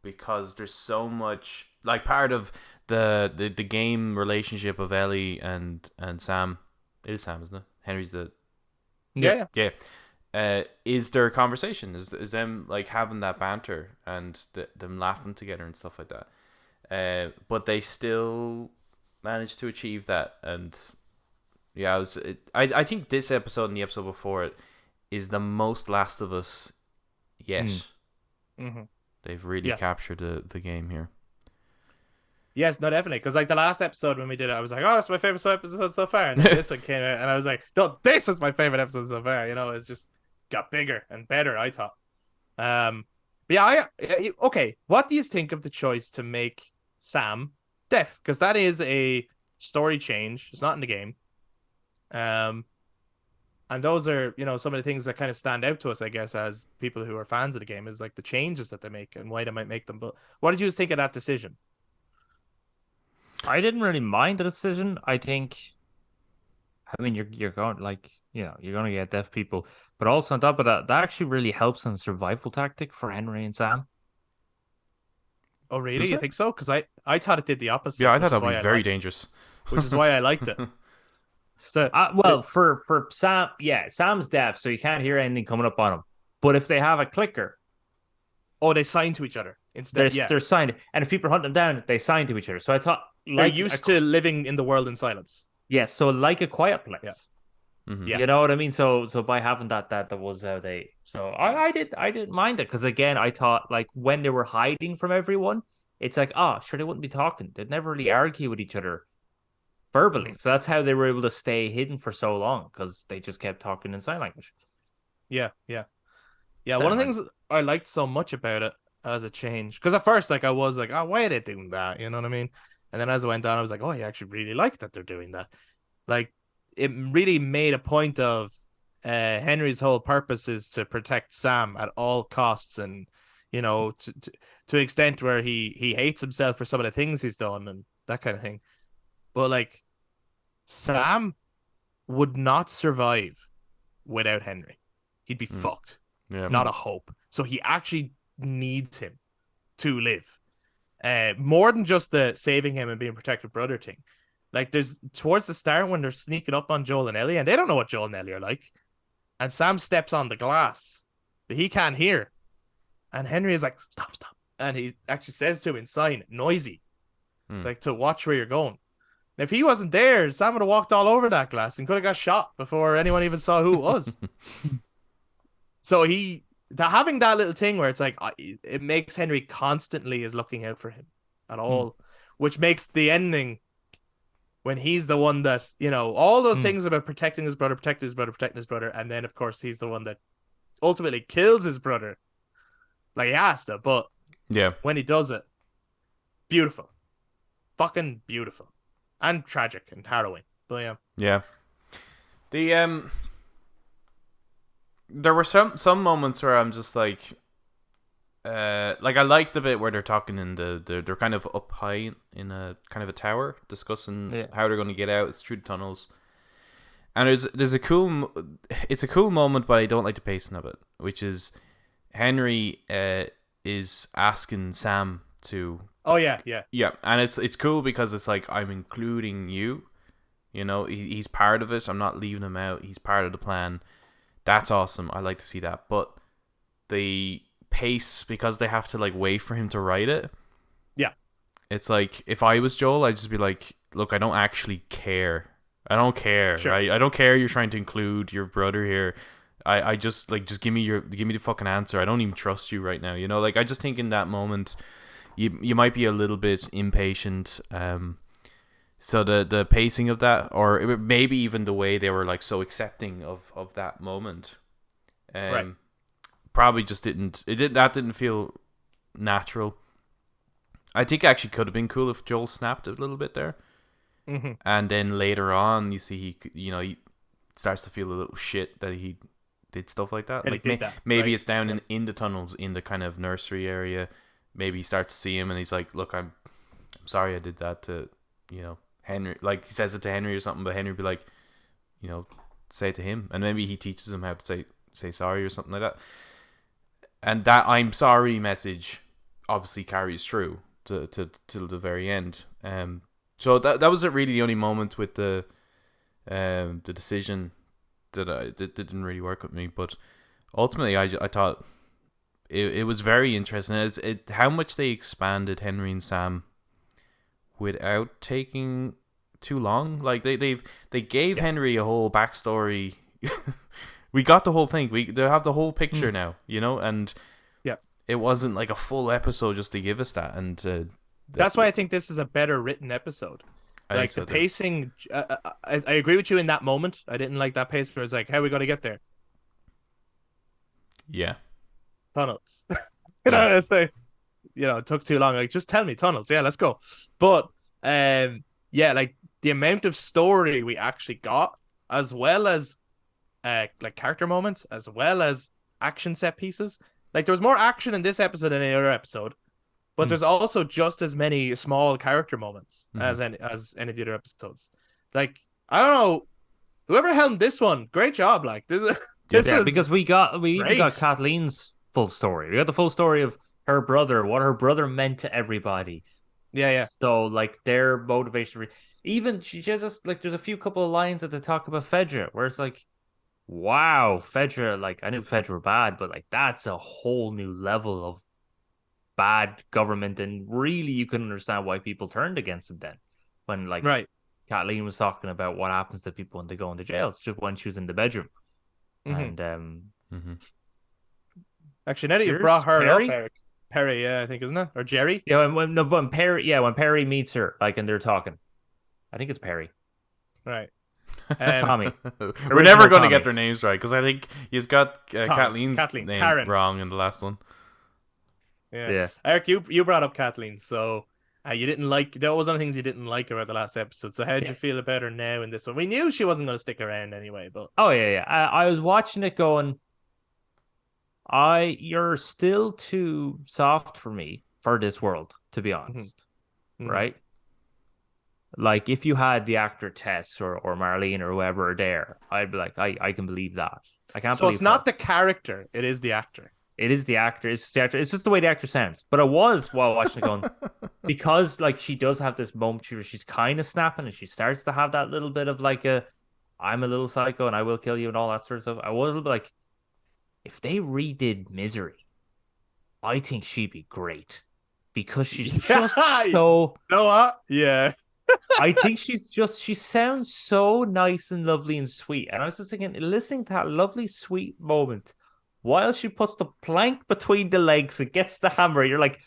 Because there's so much, like, part of the game relationship of Ellie and Sam. It is Sam, isn't it? Henry's the Yeah. is their conversation, is them like having that banter and them laughing together and stuff like that. But they still managed to achieve that, and yeah, I think this episode and the episode before it is the most Last of Us yet. Mm-hmm. They've really captured the game here. Yes, no, definitely. Because like the last episode when we did it, I was like, "Oh, that's my favorite episode so far," and then this one came out, and I was like, "No, this is my favorite episode so far." You know, it's just got bigger and better, I thought. But yeah, okay. What do you think of the choice to make Sam deaf? Because that is a story change. It's not in the game. And those are, you know, some of the things that kind of stand out to us, I guess, as people who are fans of the game, is like the changes that they make and why they might make them. But what did you think of that decision? I didn't really mind the decision. I think, I mean, you're going, like, you know, you're going to get deaf people, but also on top of that, that actually really helps in survival tactic for Henry and Sam. Oh, really? You think so? Because I thought it did the opposite. Yeah, I thought that would be very dangerous. Which is why I liked it. So, well, for Sam, yeah, Sam's deaf, so you can't hear anything coming up on him. But if they have a clicker, they sign to each other instead. They're signed, and if people hunt them down, they sign to each other. So I thought, like, they're used to living in the world in silence. Yeah, so like A Quiet Place. Yeah. Mm-hmm. You know what I mean? So by having that was how they. So I didn't mind it, because again, I thought, like, when they were hiding from everyone, it's like, sure, they wouldn't be talking. They'd never really argue with each other verbally. So that's how they were able to stay hidden for so long, because they just kept talking in sign language. Yeah. One of the things I liked so much about it as a change, because at first, like, I was like, why are they doing that? You know what I mean? And then as I went on, I was like, I actually really like that they're doing that. Like, it really made a point of Henry's whole purpose is to protect Sam at all costs, and, you know, to an extent where he hates himself for some of the things he's done and that kind of thing. But, like, Sam would not survive without Henry. He'd be fucked. Yeah. Not a hope. So he actually needs him to live. More than just the saving him and being protected brother thing. Like, there's towards the start when they're sneaking up on Joel and Ellie, and they don't know what Joel and Ellie are like. And Sam steps on the glass, but he can't hear. And Henry is like, stop. And he actually says to him in sign, noisy, like, to watch where you're going. And if he wasn't there, Sam would have walked all over that glass and could have got shot before anyone even saw who it was. So having that little thing where it's like, it makes Henry constantly is looking out for him at all, which makes the ending when he's the one that, you know, all those things about protecting his brother, and then of course he's the one that ultimately kills his brother. Like, he has to, but yeah, when he does it, beautiful. fucking beautiful and tragic and harrowing. But yeah. Yeah. The there were some moments where I'm just like I like the bit where they're talking in they're kind of up high in a kind of a tower discussing how they're going to get out. It's through the tunnels. And there's a cool it's a cool moment, but I don't like the pacing of it, which is Henry is asking Sam to Oh yeah, yeah. yeah, and it's cool because it's like I'm including you. You know, he's part of it. I'm not leaving him out. He's part of the plan. That's awesome. I like to see that. But the pace, because they have to like wait for him to write it. Yeah. It's like if I was Joel, I'd just be like, look, I don't actually care. I don't care, Sure. right? I don't care you're trying to include your brother here. I just like just give me the fucking answer. I don't even trust you right now. You know, like I just think in that moment you might be a little bit impatient. So the pacing of that, or maybe even the way they were like so accepting of that moment, Right. probably just didn't feel natural. I think it actually could have been cool if Joel snapped a little bit there, and then later on you see he starts to feel a little shit that he did stuff like that. And Like he did that, maybe right. it's down in the tunnels in the kind of nursery area. Maybe he starts to see him and he's like, look, I'm sorry I did that to Henry. Like he says it to Henry or something, but Henry would be like, say it to him, and maybe he teaches him how to say sorry or something like that. And that I'm sorry message obviously carries through to till the very end. So that was really the only moment with the decision that didn't really work with me. But ultimately, I thought it was very interesting. It's how much they expanded Henry and Sam without taking too long. Like they gave Henry a whole backstory. We got the whole thing. They have the whole picture now, and it wasn't like a full episode just to give us that. And that's why I think this is a better written episode. Like the pacing, I agree with you in that moment. I didn't like that pace, but it's like, how are we gonna get there? Yeah, tunnels. It's like, it took too long. Like, just tell me tunnels. Yeah, let's go. But yeah, like the amount of story we actually got, as well as like character moments, as well as action set pieces. Like there was more action in this episode than any other episode, but there's also just as many small character moments as any of the other episodes. Like I don't know, whoever helmed this one, great job. Like this is because we even got Kathleen's full story. We got the full story of her brother, what her brother meant to everybody. Yeah. So like their motivation, even she just like there's a few couple of lines that they talk about Fedra, where it's like, wow, Fedra, like I knew Fedra were bad, but like that's a whole new level of bad government, and really you can understand why people turned against them then. When like Kathleen was talking about what happens to people when they go into jail. It's just when she was in the bedroom. And actually, now that you brought her up, Eric, Perry, yeah, I think, isn't it? Or Jerry? Yeah, when Perry meets her, like, and they're talking. I think it's Perry. Right. Tommy. We're never going to get their names right, because I think he's got Kathleen's name Karen. wrong in the last one. Yeah. Eric, you brought up Kathleen, so you didn't like, there was other things you didn't like about the last episode. So how did you feel about her now in this one? We knew she wasn't going to stick around anyway, but I was watching it going, you're still too soft for me for this world, to be honest. Right? Like if you had the actor Tess or Marlene or whoever there, I'd be like, I can believe that. I can't. So it's not the character; it is the actor. It is the actor. It's the actor. It's just the way the actor sounds. But I was while watching it going, because like she does have this moment where she's kind of snapping and she starts to have that little bit of like I'm a little psycho and I will kill you and all that sort of stuff. I was a little bit like, if they redid Misery, I think she'd be great because she's just so. You know what? Yeah. I think she sounds so nice and lovely and sweet. And I was just thinking, listening to that lovely, sweet moment, while she puts the plank between the legs and gets the hammer, you're like,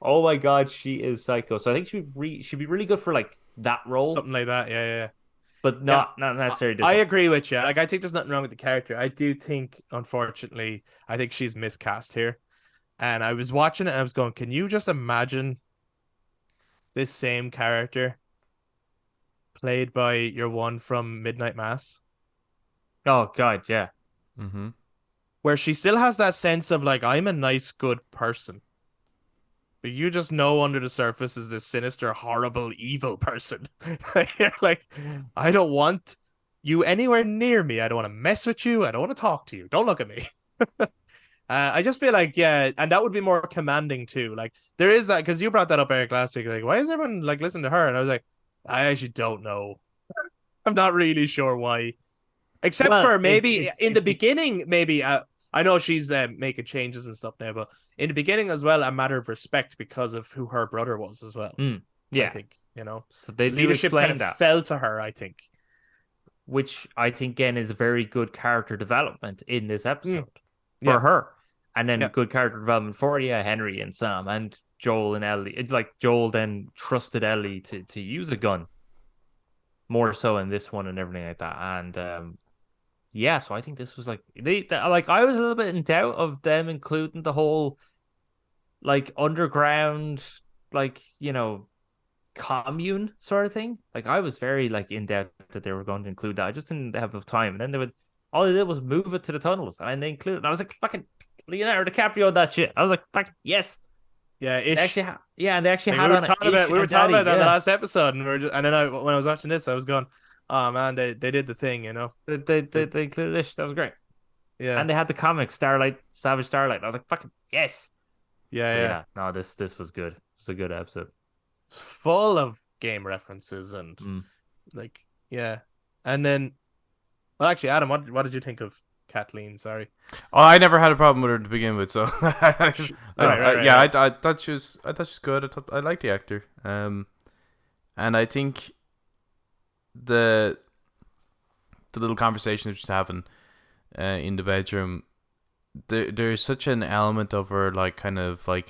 oh my God, she is psycho. So I think she'd be really good for like that role. Something like that, yeah. But not necessarily. I agree with you. Like, I think there's nothing wrong with the character. I do think, unfortunately, I think she's miscast here. And I was watching it and I was going, can you just imagine this same character played by your one from Midnight Mass, Oh God, yeah. Mm-hmm. where she still has that sense of like, I'm a nice, good person. But you just know under the surface is this sinister, horrible, evil person. You're like, I don't want you anywhere near me. I don't want to mess with you. I don't want to talk to you. Don't look at me. I just feel like, yeah, and that would be more commanding too. Like, there is that, because you brought that up, Eric, last week. Like, why is everyone like listening to her? And I was like, I actually don't know. I'm not really sure why. Except Well, for maybe in the it's beginning, maybe I know she's making changes and stuff now, but in the beginning as well, a matter of respect because of who her brother was as well. I yeah. think, you know, So they do leadership kind explain of that, fell to her, I think. which I think again is a very good character development in this episode Yeah, for her, and then yeah, good character development for Henry and Sam and Joel and Ellie. Like Joel then trusted Ellie to use a gun more so in this one and everything like that, and yeah. So I think this was like like I was a little bit in doubt of them including the whole like underground, like commune sort of thing. Like I was very like in doubt that they were going to include that. I just didn't have enough time. And then they would all they did was move it to the tunnels and they included it. And I was like fucking Leonardo DiCaprio that shit. I was like fucking yes. yeah. They Ish. actually and they actually Like, had on it. we were talking about that in the yeah. last episode, and and then when I was watching this, I was going, oh man, they did the thing, you know. They included this. That was great. Yeah, And they had the comic Starlight, Savage Starlight. I was like fucking yes. yeah, So yeah. yeah, no, this was good. It's a good episode. Full of game references and like, yeah. And then, well, actually, Adam, what did you think of Kathleen? Sorry. Oh, I never had a problem with her to begin with, so Right, yeah, right. I thought she was good. I liked the actor, and I think the little conversations she's having in the bedroom, there's such an element of her like kind of like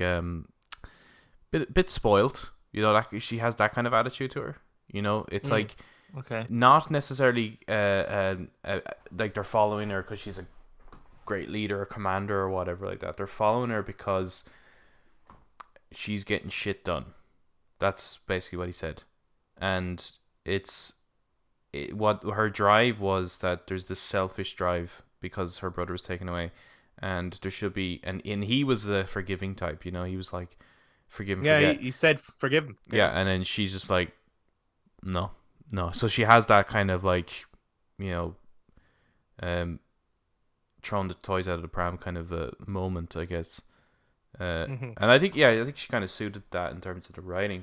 bit spoiled, you know, like she has that kind of attitude to her, you know. It's like Okay. not necessarily like they're following her because she's a great leader or commander or whatever like that. They're following her because she's getting shit done. That's basically what he said. And what her drive was, that there's this selfish drive because her brother was taken away, and there should be, and he was the forgiving type, you know. He was like forgive and Yeah, forget. he said forgive him. Yeah, and then she's just like no. So she has that kind of like, you know, throwing the toys out of the pram kind of a moment, I guess. And I think she kind of suited that in terms of the writing.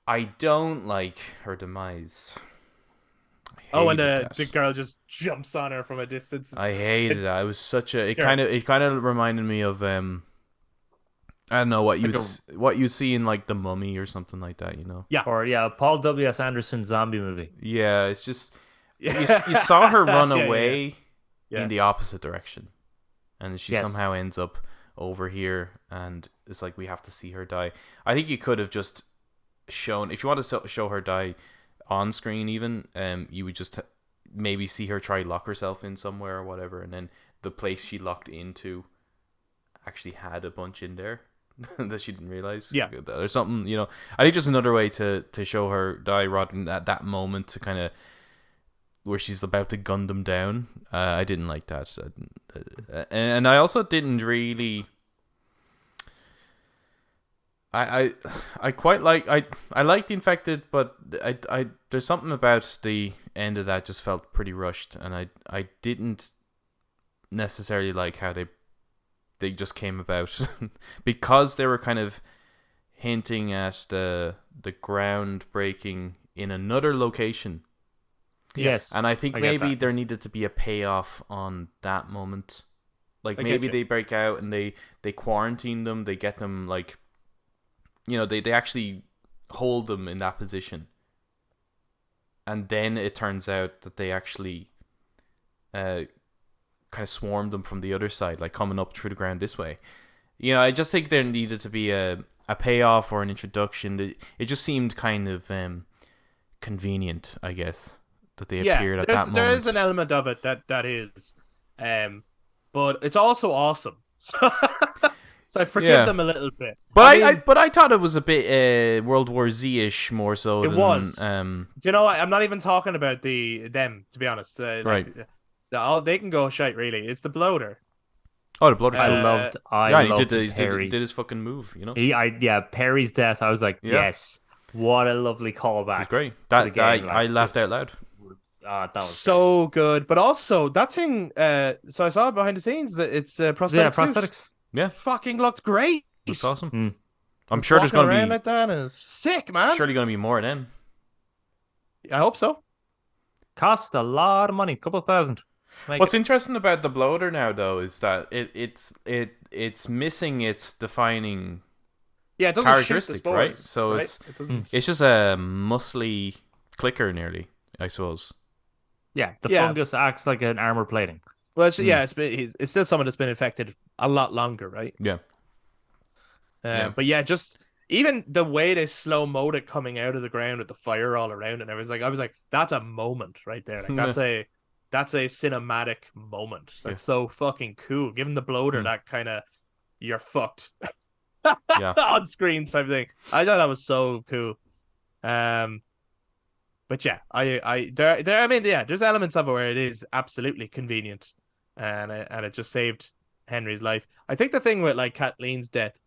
I don't like her demise. Oh, and the girl just jumps on her from a distance. I hated that. It was such a. It Sure. kind of reminded me of I don't know what you see in like The Mummy or something like that, you know. Yeah. Or Paul W.S. Anderson zombie movie. Yeah, it's just you saw her run Yeah, away yeah. in the opposite direction, and she Yes. somehow ends up over here, and it's like we have to see her die. I think you could have just shown, if you want to show her die on screen, even you would just maybe see her try lock herself in somewhere or whatever, and then the place she locked into actually had a bunch in there that she didn't realize. Yeah, or something, you know. I think just another way to show her die rather than at that moment to kind of where she's about to gun them down. I didn't like that, and I also didn't really. I quite like I like the infected, but I there's something about the end of that just felt pretty rushed, and I didn't necessarily like how they just came about because they were kind of hinting at the ground breaking in another location. Yes. And I think I get maybe that. there needed to be a payoff on that moment. Like I get maybe you. they break out and they quarantine them, they get them like, you know, they actually hold them in that position. And then it turns out that they actually kind of swarm them from the other side, like coming up through the ground this way. You know, I just think there needed to be a payoff or an introduction. It just seemed kind of convenient, I guess, that they appeared at that moment. There is an element of it that is, but it's also awesome. So So I forgive them a little bit. But I thought it was a bit World War Z-ish more so. It was. Do you know what? I'm not even talking about them, to be honest. Right. They can go shite, really. It's the bloater. Oh, the bloater. I loved he Perry. did his fucking move, you know? Perry's death, I was like, yes. What a lovely callback. It was great. I laughed out loud. That was so good. But also, that thing, so I saw behind the scenes that it's prosthetics. Yeah. Fucking looked great. That's awesome. Mm. I'm sure there's going to be... like that and it's sick, man. Surely going to be more then. I hope so. Cost a lot of money, couple of thousand. What's interesting about the bloater now, though, is that it's missing its defining it doesn't characteristic, spores, right? So right? it's just a muscly clicker, nearly, I suppose. Yeah, the fungus acts like an armor plating. Well, it's still someone that's been infected a lot longer, right? Yeah. But just even the way they slow-moed it coming out of the ground with the fire all around and everything, I was like, that's a moment right there. Like that's a cinematic moment. That's so fucking cool. Giving the bloater that kind of you're fucked on screen type thing. I thought that was so cool. But yeah, there's elements of it where it is absolutely convenient, and it just saved Henry's life. I think the thing with like Kathleen's death,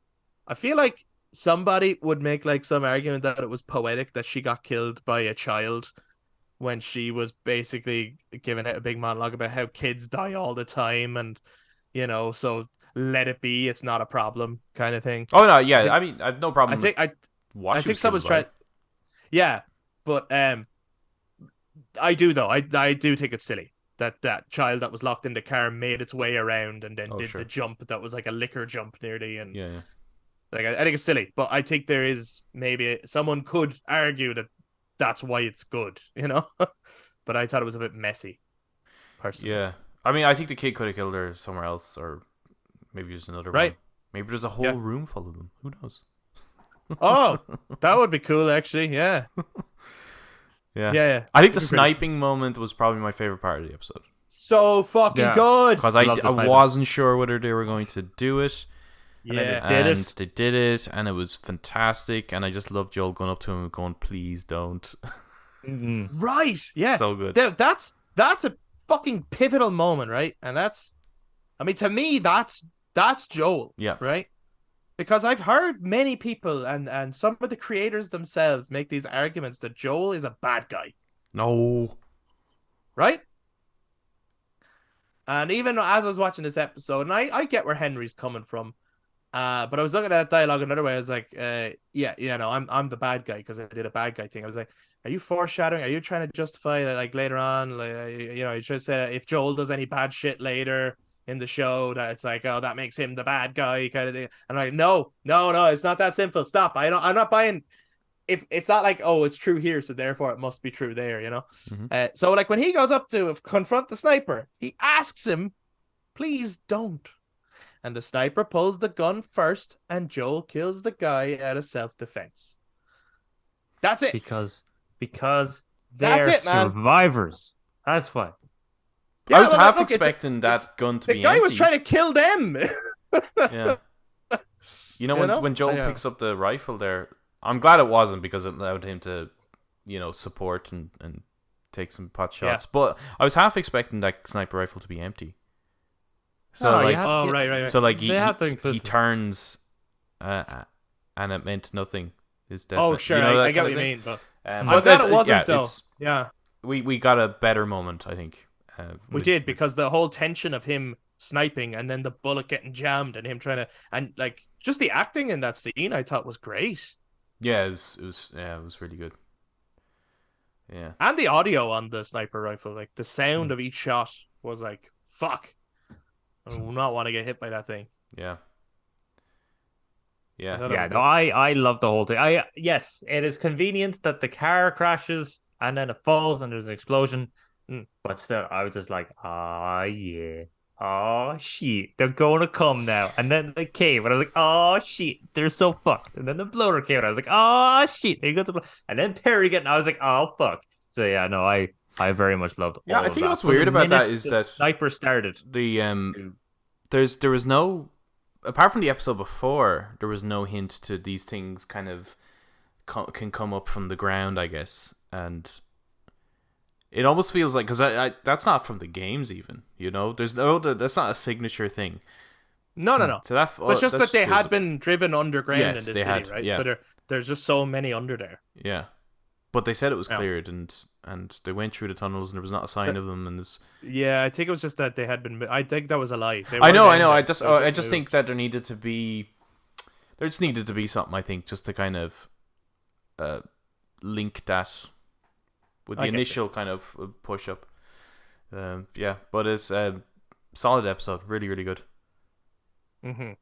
I feel like somebody would make like some argument that it was poetic that she got killed by a child when she was basically giving it a big monologue about how kids die all the time, and so let it be, it's not a problem kind of thing. Oh no, yeah, I mean, I've no problem. I think someone's trying. Yeah, but I do though. I do think it's silly that child that was locked in the car made its way around and then did the jump that was like a liquor jump nearly, and like I think it's silly. But I think there is maybe someone could argue that that's why it's good, But I thought it was a bit messy, personally. Yeah, I mean, I think the kid could have killed her somewhere else, or maybe just another one. Maybe there's a whole room full of them. Who knows? Oh, that would be cool, actually. Yeah. Yeah. I think the sniping moment was probably my favorite part of the episode. So fucking good. Because I wasn't sure whether they were going to do it. Yeah. They did it, and it was fantastic. And I just loved Joel going up to him and going, "Please don't." Mm-hmm. Right. Yeah. So good. That's a fucking pivotal moment, right? And to me, that's Joel. Yeah. Right. Because I've heard many people and some of the creators themselves make these arguments that Joel is a bad guy. No. Right? And even as I was watching this episode, and I get where Henry's coming from, but I was looking at that dialogue another way. I was like, I'm the bad guy because I did a bad guy thing. I was like, are you foreshadowing? Are you trying to justify that, like, later on, like, you should say if Joel does any bad shit later in the show, that it's like, oh, that makes him the bad guy kind of thing. And I'm like, no, it's not that simple. Stop. I'm not buying. If it's not like, oh, it's true here, so therefore it must be true there, Mm-hmm. So like when he goes up to confront the sniper, he asks him, please don't. And the sniper pulls the gun first, and Joel kills the guy out of self-defense. That's it. Because they're survivors. That's why. Yeah, I was half expecting that gun to be empty. The guy was trying to kill them. Yeah. When Joel picks up the rifle there, I'm glad it wasn't, because it allowed him to, support and take some pot shots. Yeah. But I was half expecting that sniper rifle to be empty. So right. So like he turns, and it meant nothing. His death. Oh sure, I get what you mean, but I'm glad it wasn't though. Yeah. We got a better moment, I think. We did, because the whole tension of him sniping and then the bullet getting jammed and him trying to, and like just the acting in that scene I thought was great. Yeah, it was really good. Yeah. And the audio on the sniper rifle, like the sound of each shot was like, fuck. I do not want to get hit by that thing. Yeah. Yeah. I love the whole thing. Yes, it is convenient that the car crashes and then it falls and there's an explosion. But still, I was just like, yeah. Oh, shit. They're going to come now. And then they came, and I was like, oh, shit. They're so fucked. And then the bloater came, and I was like, oh, shit. There you go. And then Perry getting, I was like, oh, fuck. So, yeah, no, I very much loved all I think that. what's weird about that is that sniper started. There was no apart from the episode before, there was no hint to these things kind of can come up from the ground, I guess. And it almost feels like, because I that's not from the games even, there's that's not a signature thing. No. So that, But it's just that they feels had been driven underground in Yes, this they city, had, right? yeah. So there's just so many under there. Yeah, but they said it was Yeah. cleared, and they went through the tunnels, and there was not a sign of them. And Yeah, I think it was just that they had been. I think that was a lie. They I were know. down there, I they just moved. think that there just needed to be something. I think just to kind of link that with the I get you. initial kind of push up. Yeah, but it's a solid episode. Really, really good. Mm-hmm.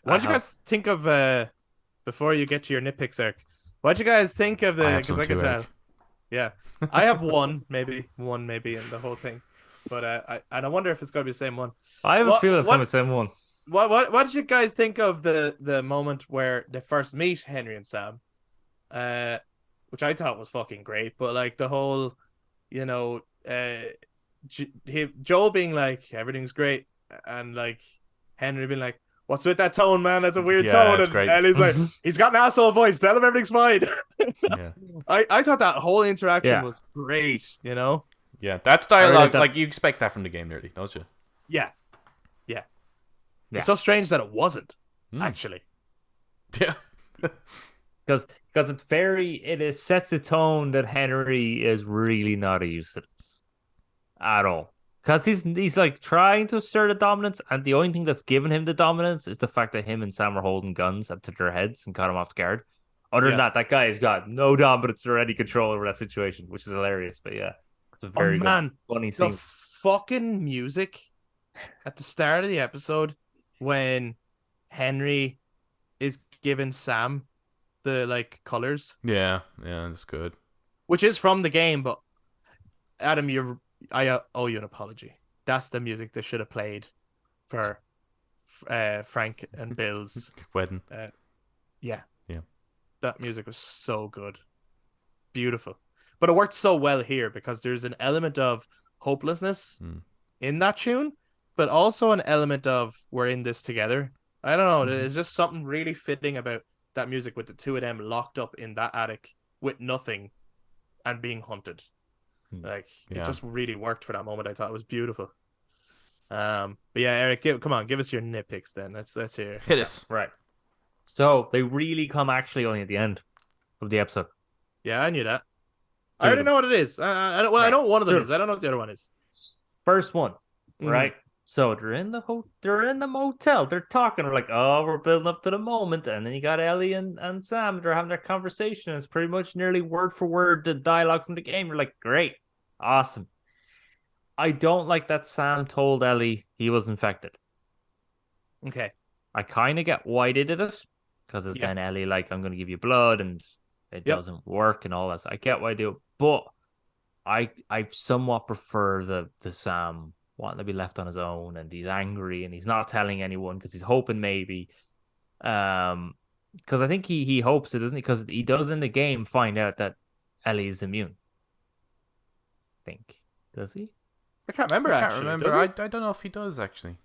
What did you guys think of? Before you get to your nitpicks, Eric, what did you guys think of the? I have Because some I could too, tell. Eric. Yeah, I have one maybe in the whole thing, but I wonder if it's going to be the same one. I have a feeling it's going to be the same one. What did you guys think of the moment where they first meet Henry and Sam? Which I thought was fucking great, but like the whole, Joel being like everything's great, and like Henry being like, "What's with that tone, man? That's a weird tone." that's And great. Ellie's like, "He's got an asshole voice. Tell him everything's fine." Yeah, I thought that whole interaction Yeah. was great. You know? yeah. That's dialogue. that. Like you expect that from the game, nearly, don't you? Yeah. Yeah. It's so strange that it wasn't actually. Yeah. Because it sets a tone that Henry is really not used to this at all. Because he's like trying to assert a dominance, and the only thing that's given him the dominance is the fact that him and Sam are holding guns up to their heads and caught him off guard. Other than that guy has got no dominance or any control over that situation, which is hilarious. But yeah, it's a very good, funny the scene. fucking music at the start of the episode when Henry is giving Sam the like colors, Yeah, that's good. which is from the game. But Adam, I owe you an apology. That's the music they should have played for Frank and Bill's Wedding. Yeah. Yeah. That music was so good. Beautiful. But it worked so well here because there's an element of hopelessness in that tune, but also an element of we're in this together. I don't know. There's just something really fitting about that music with the two of them locked up in that attic with nothing and being hunted. Like it just really worked for that moment. I thought it was beautiful. But yeah, Eric, give us your nitpicks then. Let's hear. Hit us. Right. So they really come actually only at the end of the episode. Yeah, I knew that. Two I of already them. know what it is. I know one of them is. I don't know what the other one is. First one, right? So they're in the motel. They're talking. They're like, "Oh, we're building up to the moment." And then you got Ellie and Sam. They're having their conversation. It's pretty much nearly word for word the dialogue from the game. You're like, "Great, awesome." I don't like that Sam told Ellie he was infected. Okay. I kind of get why they did it because it's then Ellie like, "I'm going to give you blood," and it doesn't work and all that. So I get why they do it, but I somewhat prefer the Sam wanting to be left on his own, and he's angry and he's not telling anyone because he's hoping maybe, because I think he hopes it, doesn't he? Because he does in the game find out that Ellie is immune. Does he? I can't remember. I can't actually. remember. I don't know if he does actually.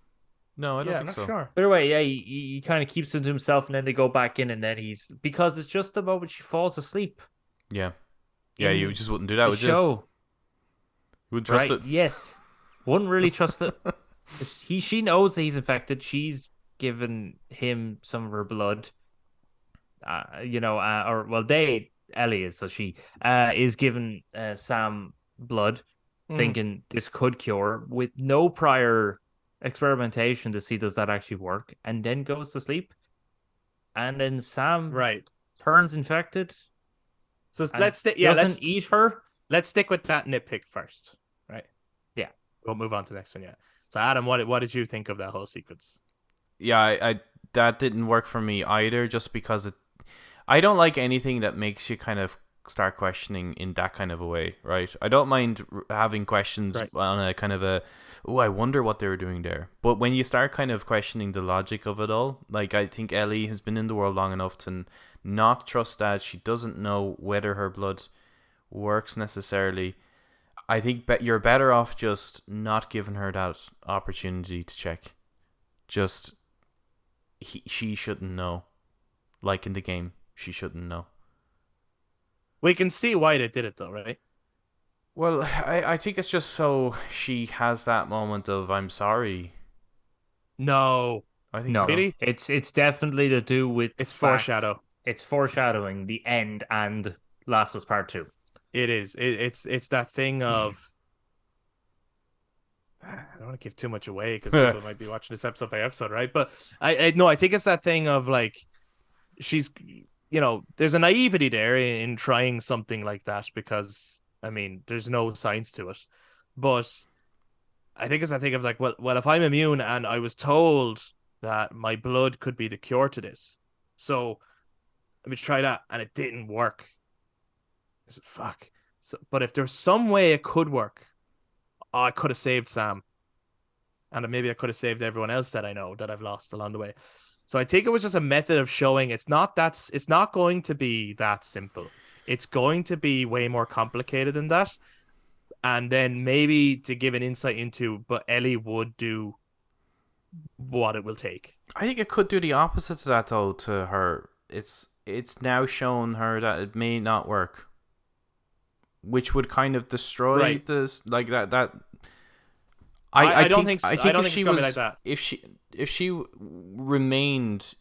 No, I don't I'm think not so. sure. But anyway, yeah, he kind of keeps it to himself, and then they go back in, and then because it's just the moment she falls asleep. Yeah. Yeah, you just wouldn't do that, would you? You wouldn't trust it. Yes. Wouldn't really trust it. She knows that he's infected. She's given him some of her blood. Ellie is, so she is giving Sam blood, thinking this could cure with no prior experimentation to see does that actually work, and then goes to sleep, and then Sam turns infected. So let's eat her. Let's stick with that nitpick first, right? Yeah, we'll move on to the next one. Yeah. So Adam, what did you think of that whole sequence? Yeah, I that didn't work for me either, just because I don't like anything that makes you kind of start questioning in that kind of a way, right? I don't mind having questions on a kind of I wonder what they were doing there. But when you start kind of questioning the logic of it all, like I think Ellie has been in the world long enough to not trust that. She doesn't know whether her blood works necessarily. I think you're better off just not giving her that opportunity to check. Just she shouldn't know. Like in the game, she shouldn't know. We can see why they did it though, right? Well, I think it's just so she has that moment of I'm sorry. No, I think No, so. really, it's definitely to do with it's the fact foreshadow. it's foreshadowing the end and Last of Us Part 2. It is. It's that thing of. I don't want to give too much away because people might be watching this episode by episode, right? But I no, I think it's that thing of like she's, there's a naivety there in trying something like that because I mean, there's no science to it, but I think it's that thing of like, well, if I'm immune and I was told that my blood could be the cure to this, so let me try that, and it didn't work. I said, fuck. So, but if there's some way it could work, I could have saved Sam. And maybe I could have saved everyone else that I know that I've lost along the way. So I think it was just a method of showing it's not going to be that simple. It's going to be way more complicated than that. And then maybe to give an insight into, but Ellie would do what it will take. I think it could do the opposite to that though. To her, it's now shown her that it may not work, which would kind of destroy this like that. I don't think I don't think if she it's gonna was be like that. if she remained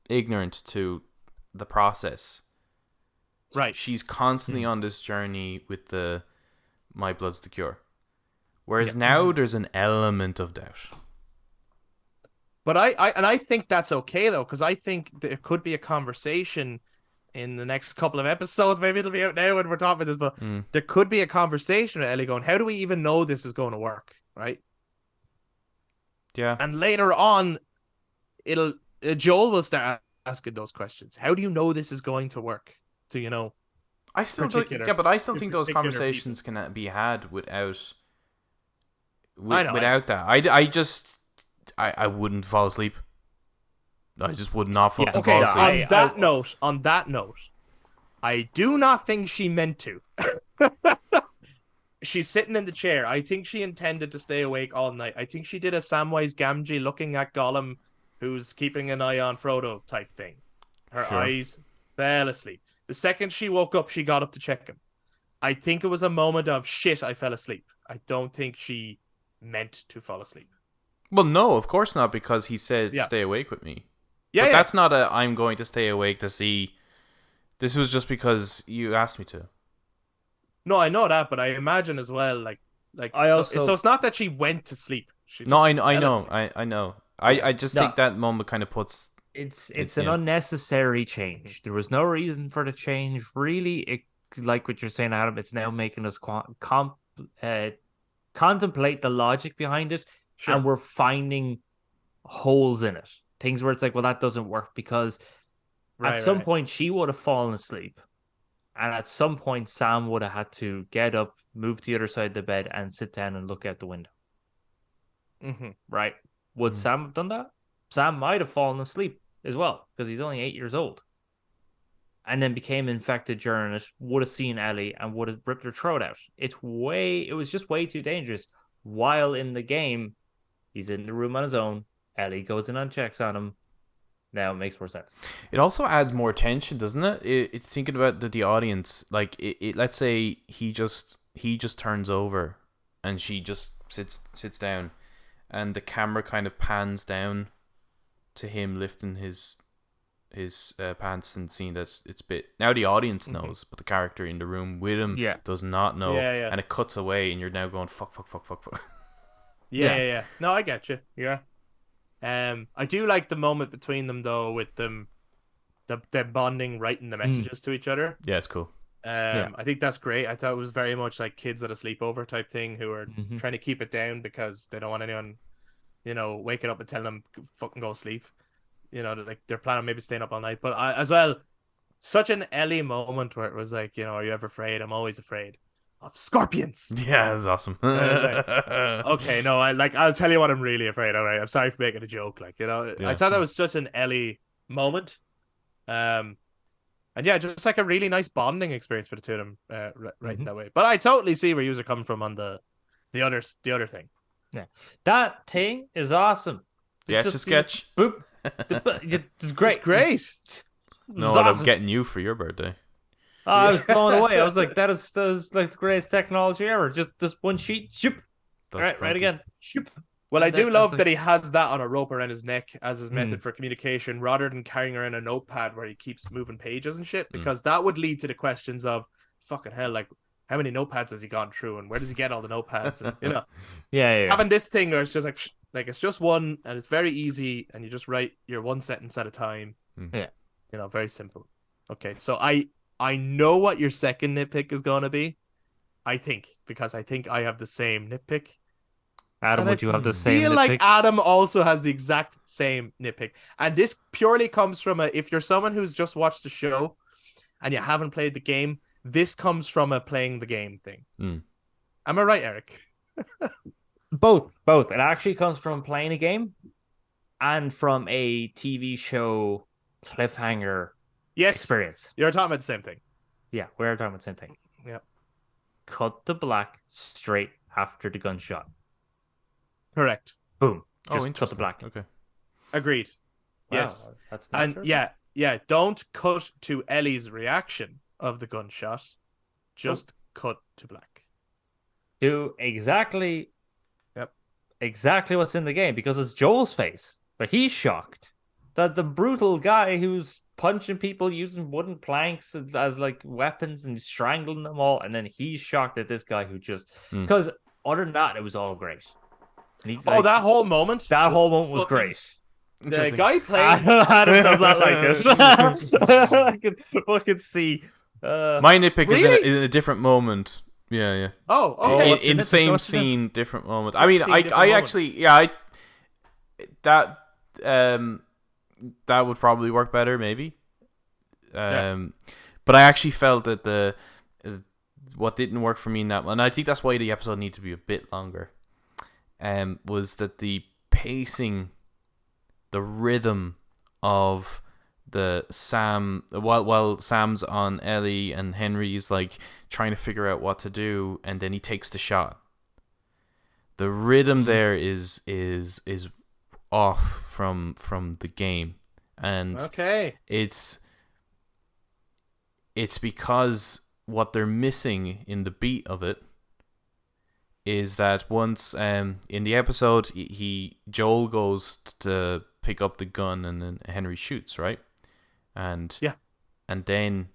ignorant to the process, Right. she's constantly on this journey with the my blood's the cure. Whereas now there's an element of doubt. But I think that's okay though, because I think there could be a conversation in the next couple of episodes. Maybe it'll be out now when we're talking about this, but there could be a conversation with Ellie going, how do we even know this is going to work? Right. Yeah. And later on, Joel will start asking those questions. How do you know this is going to work? To, I still but I still think those conversations can be had without that. I wouldn't fall asleep. I just would not fucking fall asleep. On that note, I do not think she meant to. She's sitting in the chair. I think she intended to stay awake all night. I think she did a Samwise Gamgee looking at Gollum, who's keeping an eye on Frodo type thing. Her eyes fell asleep. The second she woke up, she got up to check him. I think it was a moment of shit, I fell asleep. I don't think she meant to fall asleep. Well, no, of course not, because he said stay awake with me. Yeah, but that's not I'm going to stay awake to see. This was just because you asked me to. No, I know that, but I imagine as well, so it's not that she went to sleep. I know. I just think that moment kind of puts. It's an unnecessary change. There was no reason for the change. Really, like what you're saying, Adam, it's now making us contemplate the logic behind it, and we're finding holes in it. Things where it's like, well, that doesn't work because at some point she would have fallen asleep. And at some point, Sam would have had to get up, move to the other side of the bed, and sit down and look out the window. Mm-hmm. Right? Would Sam have done that? Sam might have fallen asleep as well, because he's only 8 years old. And then became infected during it, would have seen Ellie, and would have ripped her throat out. It was just way too dangerous. While in the game, he's in the room on his own. Ellie goes in and checks on him. Now it makes more sense. It also adds more tension, doesn't it? It's thinking about the audience. Like, let's say he just turns over, and she just sits down, and the camera kind of pans down to him lifting his pants and seeing that it's bit. Now the audience knows, but the character in the room with him does not know. And it cuts away, and you're now going fuck. Yeah. No, I get you. Yeah. I do like the moment between them though, with them bonding, writing the messages to each other. Yeah, it's cool. I think that's great. I thought it was very much like kids at a sleepover type thing who are trying to keep it down because they don't want anyone, waking up and telling them fucking go sleep. They're planning on maybe staying up all night. But as well, such an Ellie moment where it was like, are you ever afraid? I'm always afraid of scorpions. Yeah, that's awesome. Okay, no, I'll tell you what I'm really afraid of. Right? I'm sorry for making a joke. I thought that was such an Ellie moment. And yeah, just like a really nice bonding experience for the two of them, right in that way. But I totally see where you're coming from on the other thing. Yeah, that thing is awesome. The Etch a Sketch. Boop. It's great. It's great. It No, was what awesome. I'm getting you for your birthday. I was blown away. I was like, that is like the greatest technology ever. Just this one sheet. Shoop. All right, right again. Shoop. Well, I do That's love like- that he has that on a rope around his neck as his Mm. method for communication rather than carrying around a notepad where he keeps moving pages and shit, because that would lead to the questions of, fucking hell, like, how many notepads has he gone through and where does he get all the notepads? And, Yeah. having this thing where it's just like it's just one and it's very easy and you just write your one sentence at a time. Yeah. Very simple. Okay, so I know what your second nitpick is going to be. I think I have the same nitpick. Adam, And would you have the same feel nitpick? like Adam also has the exact same nitpick. And this purely comes from if you're someone who's just watched the show and you haven't played the game, this comes from a playing the game thing. Am I right, Eric? Both. It actually comes from playing a game and from a TV show cliffhanger Yes. experience. You're talking about the same thing. Yeah, we're talking about the same thing. Yeah. Cut the black straight after the gunshot. Correct. Boom. Oh, Just cut interesting. the black. Okay. Agreed. Wow, Yes. that's And natural. yeah, don't cut to Ellie's reaction of the gunshot. Just cut to black. Do exactly Yep. exactly what's in the game, because it's Joel's face. But he's shocked that the brutal guy who's punching people using wooden planks as like weapons and strangling them all, and then he's shocked at this guy who just because other than that, it was all great. And he, That whole moment. that whole moment was fucking- great. The Interesting. guy playing. Adam does not like it. I can see. My nitpick is Really? in a different moment. Yeah. Oh, okay. what's your In the nitpick? same What's your nitpick? scene, different moment. Same I mean, scene, I different moment. actually, that would probably work better, maybe. But I actually felt that the what didn't work for me in that one, and I think that's why the episode needed to be a bit longer. Was that the pacing, the rhythm of the Sam while Sam's on Ellie and Henry's like trying to figure out what to do, and then he takes the shot. The rhythm there is off from the game, and Okay. it's because what they're missing in the beat of it is that once in the episode Joel goes to pick up the gun and then Henry shoots, right? And then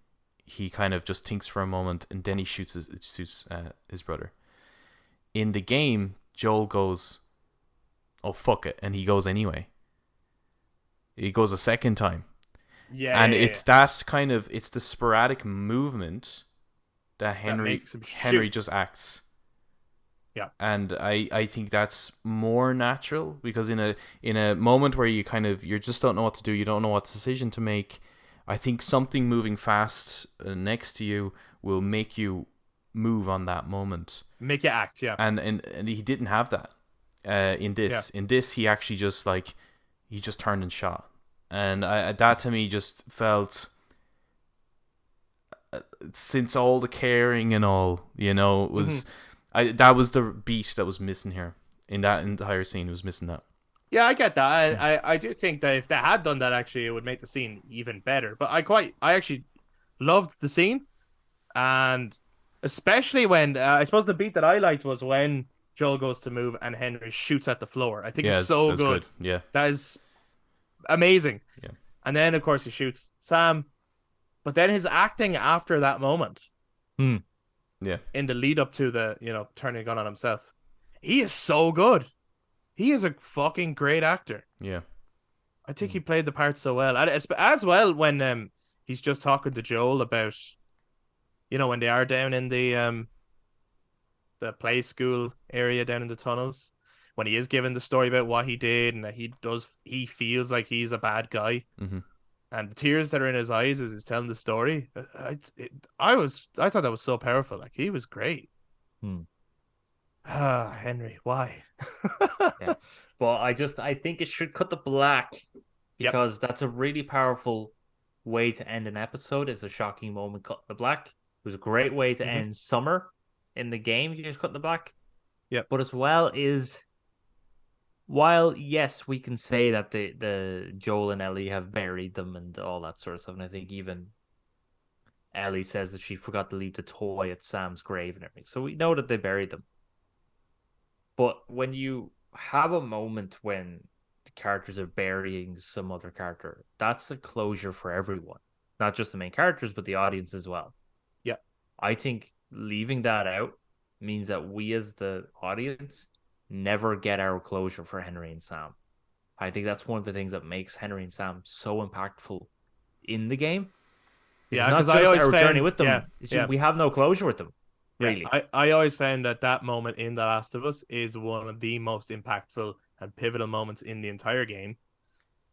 he kind of just thinks for a moment and then he shoots his brother. In the game, Joel goes, "Oh fuck it," and he goes anyway. He goes a second time. Yeah. And it's that kind of it's the sporadic movement that Henry makes him shoot. just acts. Yeah. And I think that's more natural, because in a moment where you just don't know what to do, you don't know what decision to make, I think something moving fast next to you will make you move on that moment. Make you act, yeah. And he didn't have that in this. Yeah. In this, he actually just he just turned and shot. And that to me just felt, since all the caring and all, it was, that was the beat that was missing here in that entire scene. It was missing that. Yeah, I get that. I do think that if they had done that, actually, it would make the scene even better. But I actually loved the scene, and especially when I suppose the beat that I liked was when Joel goes to move and Henry shoots at the floor. I think it's so that's good. Yeah. That is amazing. Yeah. And then of course he shoots Sam, but then his acting after that moment, Yeah. in the lead up to the turning a gun on himself, he is so good. He is a fucking great actor. Yeah. I think he played the part so well, and as well when he's just talking to Joel about, when they are down in the play school area down in the tunnels, when he is given the story about what he did and that he feels like he's a bad guy, and the tears that are in his eyes as he's telling the story. I thought that was so powerful. Like, he was great. Henry, why? Yeah. Well, I think it should cut the black, because that's a really powerful way to end an episode. It's a shocking moment, cut the black. It was a great way to end summer in the game. You just cut the black. Yep. But as well is while yes, we can say that the Joel and Ellie have buried them and all that sort of stuff, and I think even Ellie says that she forgot to leave the toy at Sam's grave and everything. So we know that they buried them. But when you have a moment when the characters are burying some other character, that's a closure for everyone. Not just the main characters, but the audience as well. Yeah. I think leaving that out means that we as the audience never get our closure for Henry and Sam. I think that's one of the things that makes Henry and Sam so impactful in the game. Yeah, because I always our found, journey with them. Yeah, It's just, we have no closure with them. Really. Yeah, I always found that moment in The Last of Us is one of the most impactful and pivotal moments in the entire game.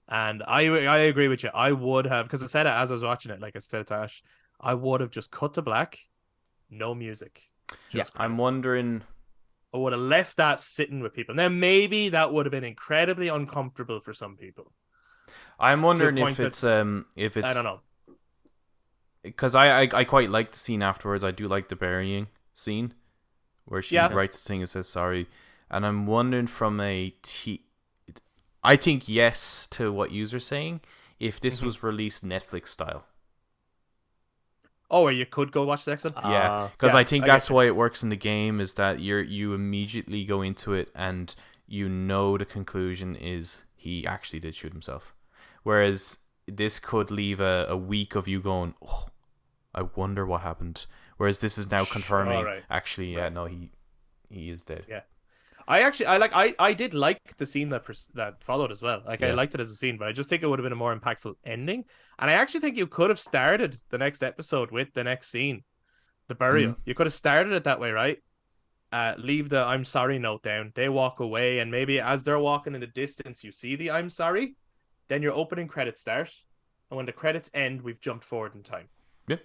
And I agree with you. I would have, because I said it as I was watching it, like I said to Ash, I would have just cut to black, no music. Yeah, I'm wondering. I would have left that sitting with people. Now, maybe that would have been incredibly uncomfortable for some people. I'm wondering if it's I don't know. Because I quite like the scene afterwards. I do like the burying scene where she writes the thing and says sorry. And I'm wondering from I think yes to what you're saying if this was released Netflix style. Oh, or you could go watch the next one? Yeah, because I think that's why it works in the game is that you immediately go into it and you know the conclusion is he actually did shoot himself. Whereas this could leave a week of you going, oh, I wonder what happened. Whereas this is now confirming, actually, no, he is dead. Yeah, I did like the scene that followed as well. Like I liked it as a scene, but I just think it would have been a more impactful ending. And I actually think you could have started the next episode with the next scene, the burial. You could have started it that way, right? Leave the I'm sorry note down. They walk away, and maybe as they're walking in the distance, you see the I'm sorry. Then your opening credits start, and when the credits end, we've jumped forward in time. Yeah. Do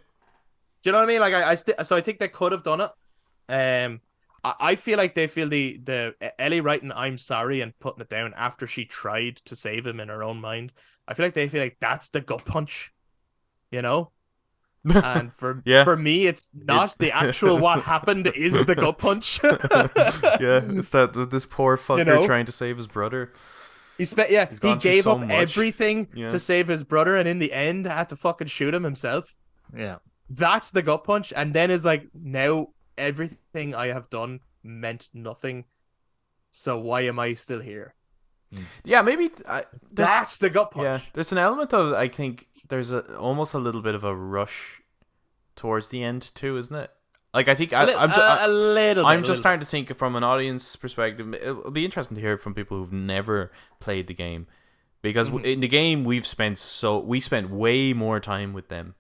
you know what I mean? Like so I think they could have done it. I feel like they feel the Ellie writing "I'm sorry" and putting it down after she tried to save him in her own mind. I feel like they feel like that's the gut punch, you know. And for me, it's not the actual what happened is the gut punch. It's that this poor fucker trying to save his brother. He gave up everything to save his brother, and in the end, had to fucking shoot him himself. Yeah, that's the gut punch, and then is like now. Everything I have done meant nothing. So why am I still here? Yeah, maybe that's the gut punch. Yeah, there's an element of I think there's almost a little bit of a rush towards the end too, isn't it? Like I think I'm just starting to think from an audience perspective. It'll be interesting to hear from people who've never played the game, because in the game we spent way more time with them.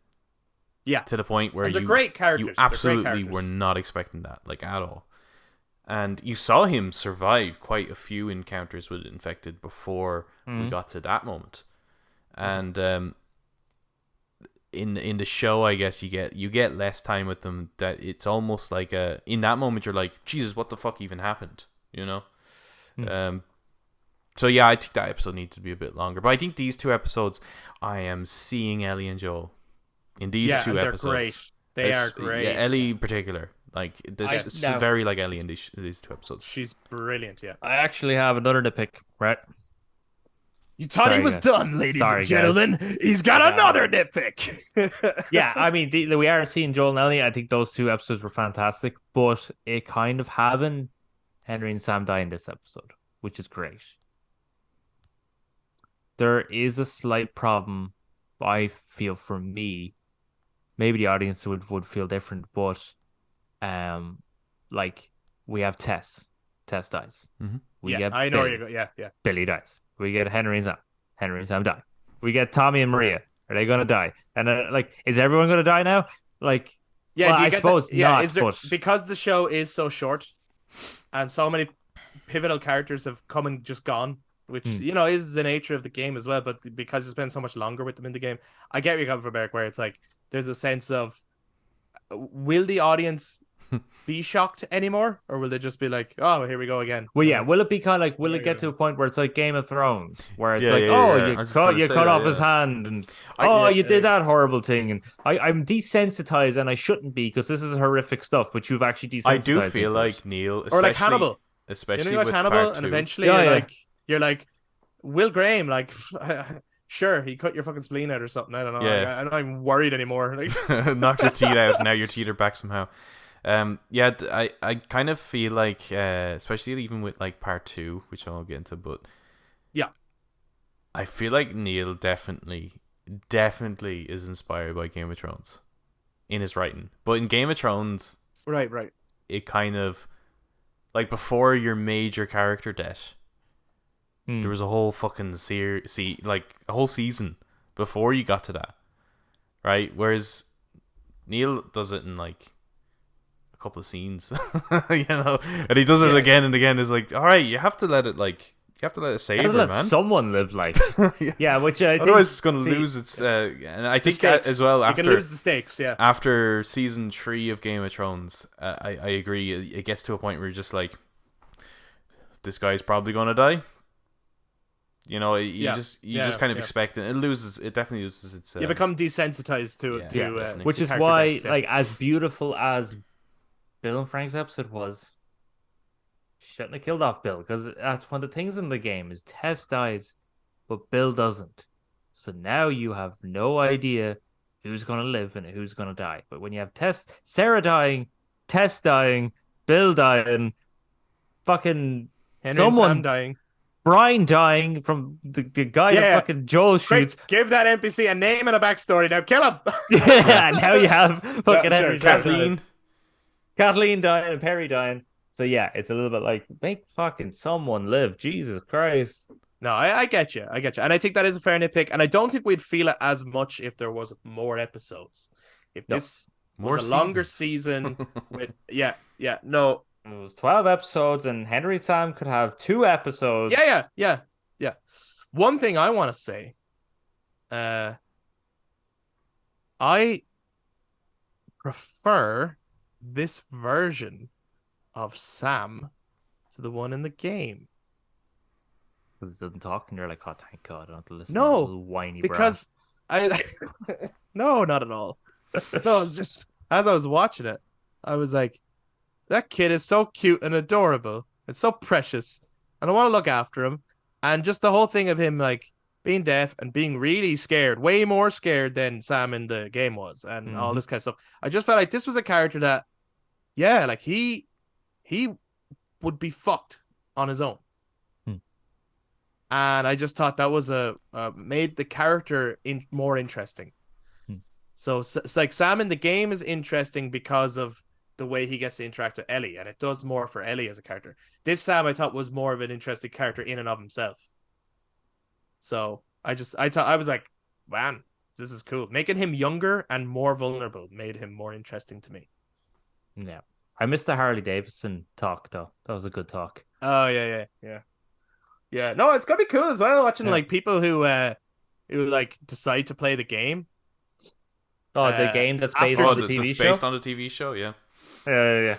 Yeah, to the point where great characters. You absolutely were not expecting that, like at all. And you saw him survive quite a few encounters with infected before we got to that moment. And in the show, I guess you get less time with them. That it's almost like in that moment you're like, Jesus, what the fuck even happened? You know. So yeah, I think that episode needs to be a bit longer. But I think these two episodes, I am seeing Ellie and Joel. In these two episodes, great. They are great. Yeah, Ellie in particular, like it's very like Ellie in these two episodes. She's brilliant. Yeah, I actually have another nitpick, right? You thought he was done, ladies and gentlemen. Guys. He's got another nitpick. Yeah, I mean, we are seeing Joel and Ellie. I think those two episodes were fantastic, but it kind of having Henry and Sam die in this episode, which is great. There is a slight problem, I feel, for me. Maybe the audience would feel different, but like we have Tess. Tess dies. We get I know where you go. Yeah. Billy dies. We get Henry and Sam. Henry and Sam die. We get Tommy and Maria. Are they gonna die? And is everyone gonna die now? Like, yeah, well, I suppose not. Because the show is so short, and so many pivotal characters have come and just gone, which is the nature of the game as well. But because you spend so much longer with them in the game, I get where you're coming from, Eric, where it's like. There's a sense of, will the audience be shocked anymore, or will they just be like, "Oh, here we go again"? Well, yeah. Will it be kind of like? Will it get to a point where it's like Game of Thrones, where it's you cut off his hand, and you did that horrible thing, and I'm desensitized, and I shouldn't be because this is horrific stuff. But you've actually desensitized. I do feel like Neil, or like Hannibal, especially with Hannibal, and eventually you're like, you're like, Will Graham, like, sure, he cut your fucking spleen out or something. I don't know. Yeah. Like, I'm not even worried anymore. Like, Knocked your teeth out. Now your teeth are back somehow. Yeah, I kind of feel like, especially even with like part 2, which I'll get into, but yeah, I feel like Neil definitely is inspired by Game of Thrones in his writing. But in Game of Thrones, right, it kind of like before your major character death, there was a whole fucking like a whole season before you got to that, right? Whereas Neil does it in like a couple of scenes, you know, and he does it again and again. Is like, all right, you have to let it savor, let man. someone live life. Yeah, which I think, otherwise it's going to lose its. And I think that as well. You can lose the stakes. Yeah. After season 3 of Game of Thrones, I agree. It gets to a point where you're just like, this guy's probably going to die. You know, you just kind of expect it. It definitely loses its. You become desensitized to it. Which is why, like, as beautiful as Bill and Frank's episode was, shouldn't have killed off Bill, because that's one of the things in the game is Tess dies, but Bill doesn't. So now you have no idea who's going to live and who's going to die. But when you have Sarah dying, Tess dying, Bill dying, fucking Henry and Sam dying. Brian dying from the guy that fucking Joel shoots. Quick, give that NPC a name and a backstory. Now kill him. Yeah, now you have fucking Henry. Kathleen dying and Perry dying. So yeah, it's a little bit like, make fucking someone live. Jesus Christ. No, I get you. And I think that is a fair nitpick. And I don't think we'd feel it as much if there was more episodes. If this was a longer season with no. It was 12 episodes, and Henry and Sam could have 2 episodes. Yeah. One thing I want to say, I prefer this version of Sam to the one in the game. Because it doesn't talk, and you're like, oh, thank God, I don't have to listen to that little whiny because no, not at all. No, it's just, as I was watching it, I was like, that kid is so cute and adorable. It's so precious. And I want to look after him. And just the whole thing of him, like, being deaf and being really scared, way more scared than Sam in the game was, and all this kind of stuff. I just felt like this was a character that, like, he would be fucked on his own. And I just thought that was made the character more interesting. So it's like Sam in the game is interesting because of the way he gets to interact with Ellie, and it does more for Ellie as a character. This Sam, I thought, was more of an interesting character in and of himself. So I was like, man, this is cool. Making him younger and more vulnerable made him more interesting to me. Yeah, I missed the Harley Davidson talk though. That was a good talk. Oh yeah. No, it's gonna be cool as well watching like people who like decide to play the game. Oh, the game that's based on the TV show. Based on the TV show, yeah. Yeah.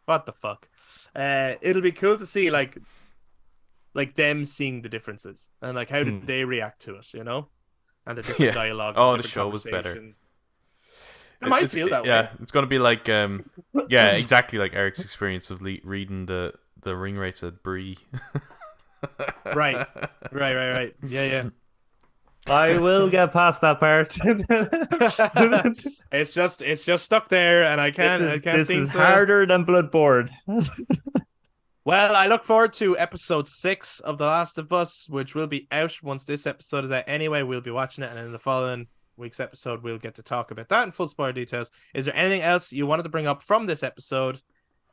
What the fuck? It'll be cool to see like them seeing the differences and like how did they react to it, you know, and the different dialogue. Oh, the show was better. It might feel that way. Yeah, it's gonna be like exactly like Eric's experience of reading the ring rates at Bree. Right. Yeah. I will get past that part. It's just stuck there, and I can't. This is harder than Bloodborne. Well, I look forward to episode 6 of The Last of Us, which will be out once this episode is out. Anyway, we'll be watching it, and in the following week's episode, we'll get to talk about that in full spoiler details. Is there anything else you wanted to bring up from this episode,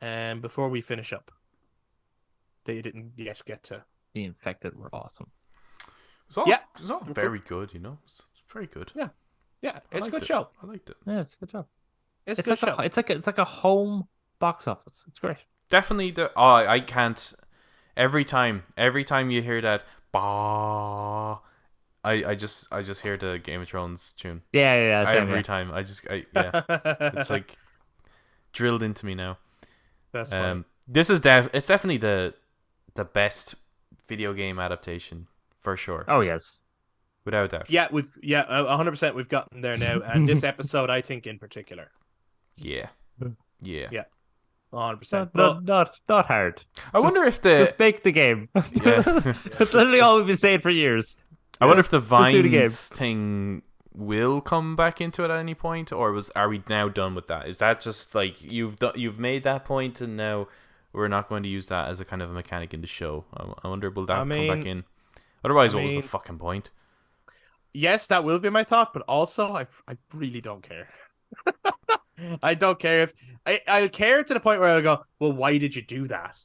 before we finish up, that you didn't yet get to? The Infected were awesome. It was all very good, you know. It's very good. Yeah, it's a good show. I liked it. Yeah, it's a good job. It's a good show. It's like a home box office. It's great. Definitely I can't. Every time you hear that, bah, I just hear the Game of Thrones tune. Yeah. Every time, it's like drilled into me now. That's fine. This is it's definitely the best video game adaptation. For sure. Oh yes, without a doubt. Yeah, 100%. We've gotten there now, and this episode, I think, in particular. Yeah. 100%. Not hard. I wonder if the Just make the game. Yeah. That's literally all we've been saying for years. I wonder if the Just do the game. Vines thing will come back into it at any point, or are we now done with that? Is that just like you've made that point and now we're not going to use that as a kind of a mechanic in the show? I wonder will that come back in? Otherwise, what was the fucking point? Yes, that will be my thought, but also I really don't care. I don't care if I'll care to the point where I'll go, well, why did you do that?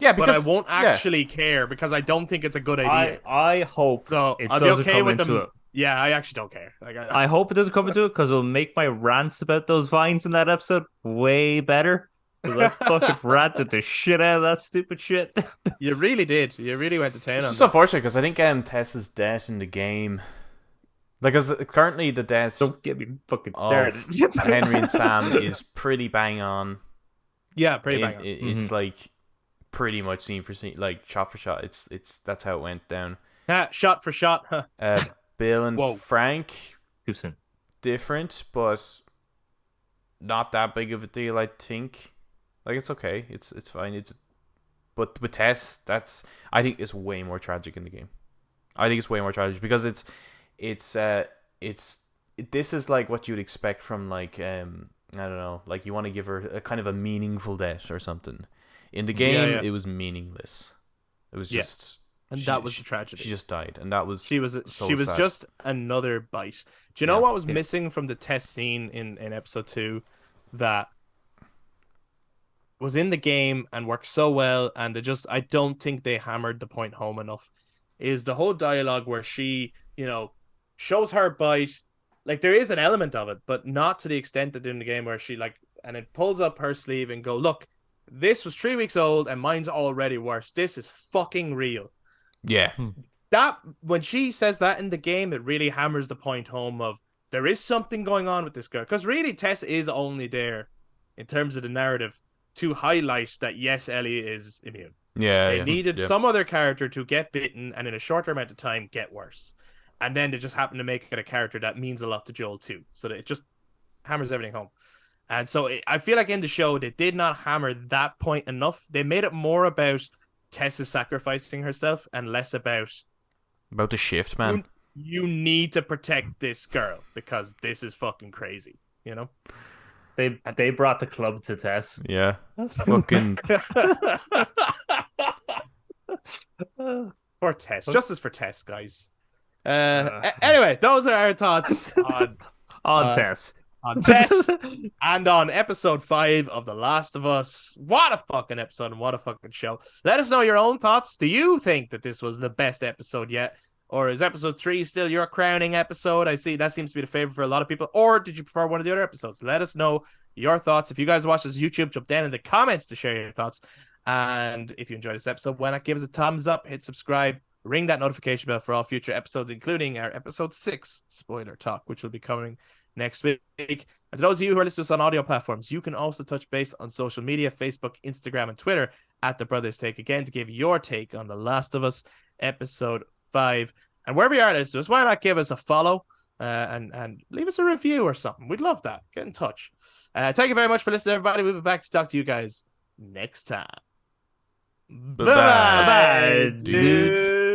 Yeah, because but I won't actually care because I don't think it's a good idea. I hope So it I'll be doesn't okay come with into them. it. Yeah, I actually don't care. Like, I hope it doesn't come into it because it'll make my rants about those vines in that episode way better. Because I fucking ranted the shit out of that stupid shit. You really did. You really went to town it's on just that. unfortunate because I think Tessa's death in the game, like, as currently the deaths Don't get me fucking of started. Henry and Sam is pretty bang on. Yeah, pretty bang on. It's like pretty much scene for scene, like shot for shot. It's that's how it went down. Shot for shot. Huh. Bill and Whoa. Frank, Too soon. different, but not that big of a deal. I think, like, it's okay. It's fine. But with Tess, I think it's way more tragic in the game. I think it's way more tragic because this is like what you'd expect from, like, I don't know, like you want to give her a kind of a meaningful death or something. In the game, it was meaningless. It was just. And that was the tragedy. She just died, and that was she was sad. just another bite. Do you know what was missing from the test scene in episode 2 that was in the game and worked so well, and I don't think they hammered the point home enough, is the whole dialogue where she, shows her bite. Like, there is an element of it, but not to the extent that in the game where she, like, and it pulls up her sleeve and go, look, this was 3 weeks old and mine's already worse. This is fucking real. Yeah. That, when she says that in the game, it really hammers the point home of there is something going on with this girl. Because really, Tess is only there, in terms of the narrative, to highlight that, yes, Ellie is immune. Yeah. They needed some other character to get bitten and in a shorter amount of time get worse. And then they just happened to make it a character that means a lot to Joel too. So that it just hammers everything home. And so I feel like in the show, they did not hammer that point enough. They made it more about Tessa sacrificing herself and less about the shift, man. You need to protect this girl because this is fucking crazy, They brought the club to Tess. Yeah. Fucking for Tess. Justice for Tess, guys. Anyway, those are our thoughts on Tess. On Tess and on episode 5 of The Last of Us. What a fucking episode and what a fucking show. Let us know your own thoughts. Do you think that this was the best episode yet? Or is episode 3 still your crowning episode? I see that seems to be the favorite for a lot of people. Or did you prefer one of the other episodes? Let us know your thoughts. If you guys watch this YouTube, jump down in the comments to share your thoughts. And if you enjoyed this episode, why not give us a thumbs up, hit subscribe, ring that notification bell for all future episodes, including our episode 6 spoiler talk, which will be coming next week. And to those of you who are listening to us on audio platforms, you can also touch base on social media, Facebook, Instagram, and Twitter at The Brothers Take again to give your take on The Last of Us episode 5. And wherever you are listening to us, why not give us a follow and leave us a review or something? We'd love that. Get in touch. Thank you very much for listening, everybody. We'll be back to talk to you guys next time. Bye-bye, Bye-bye, dudes.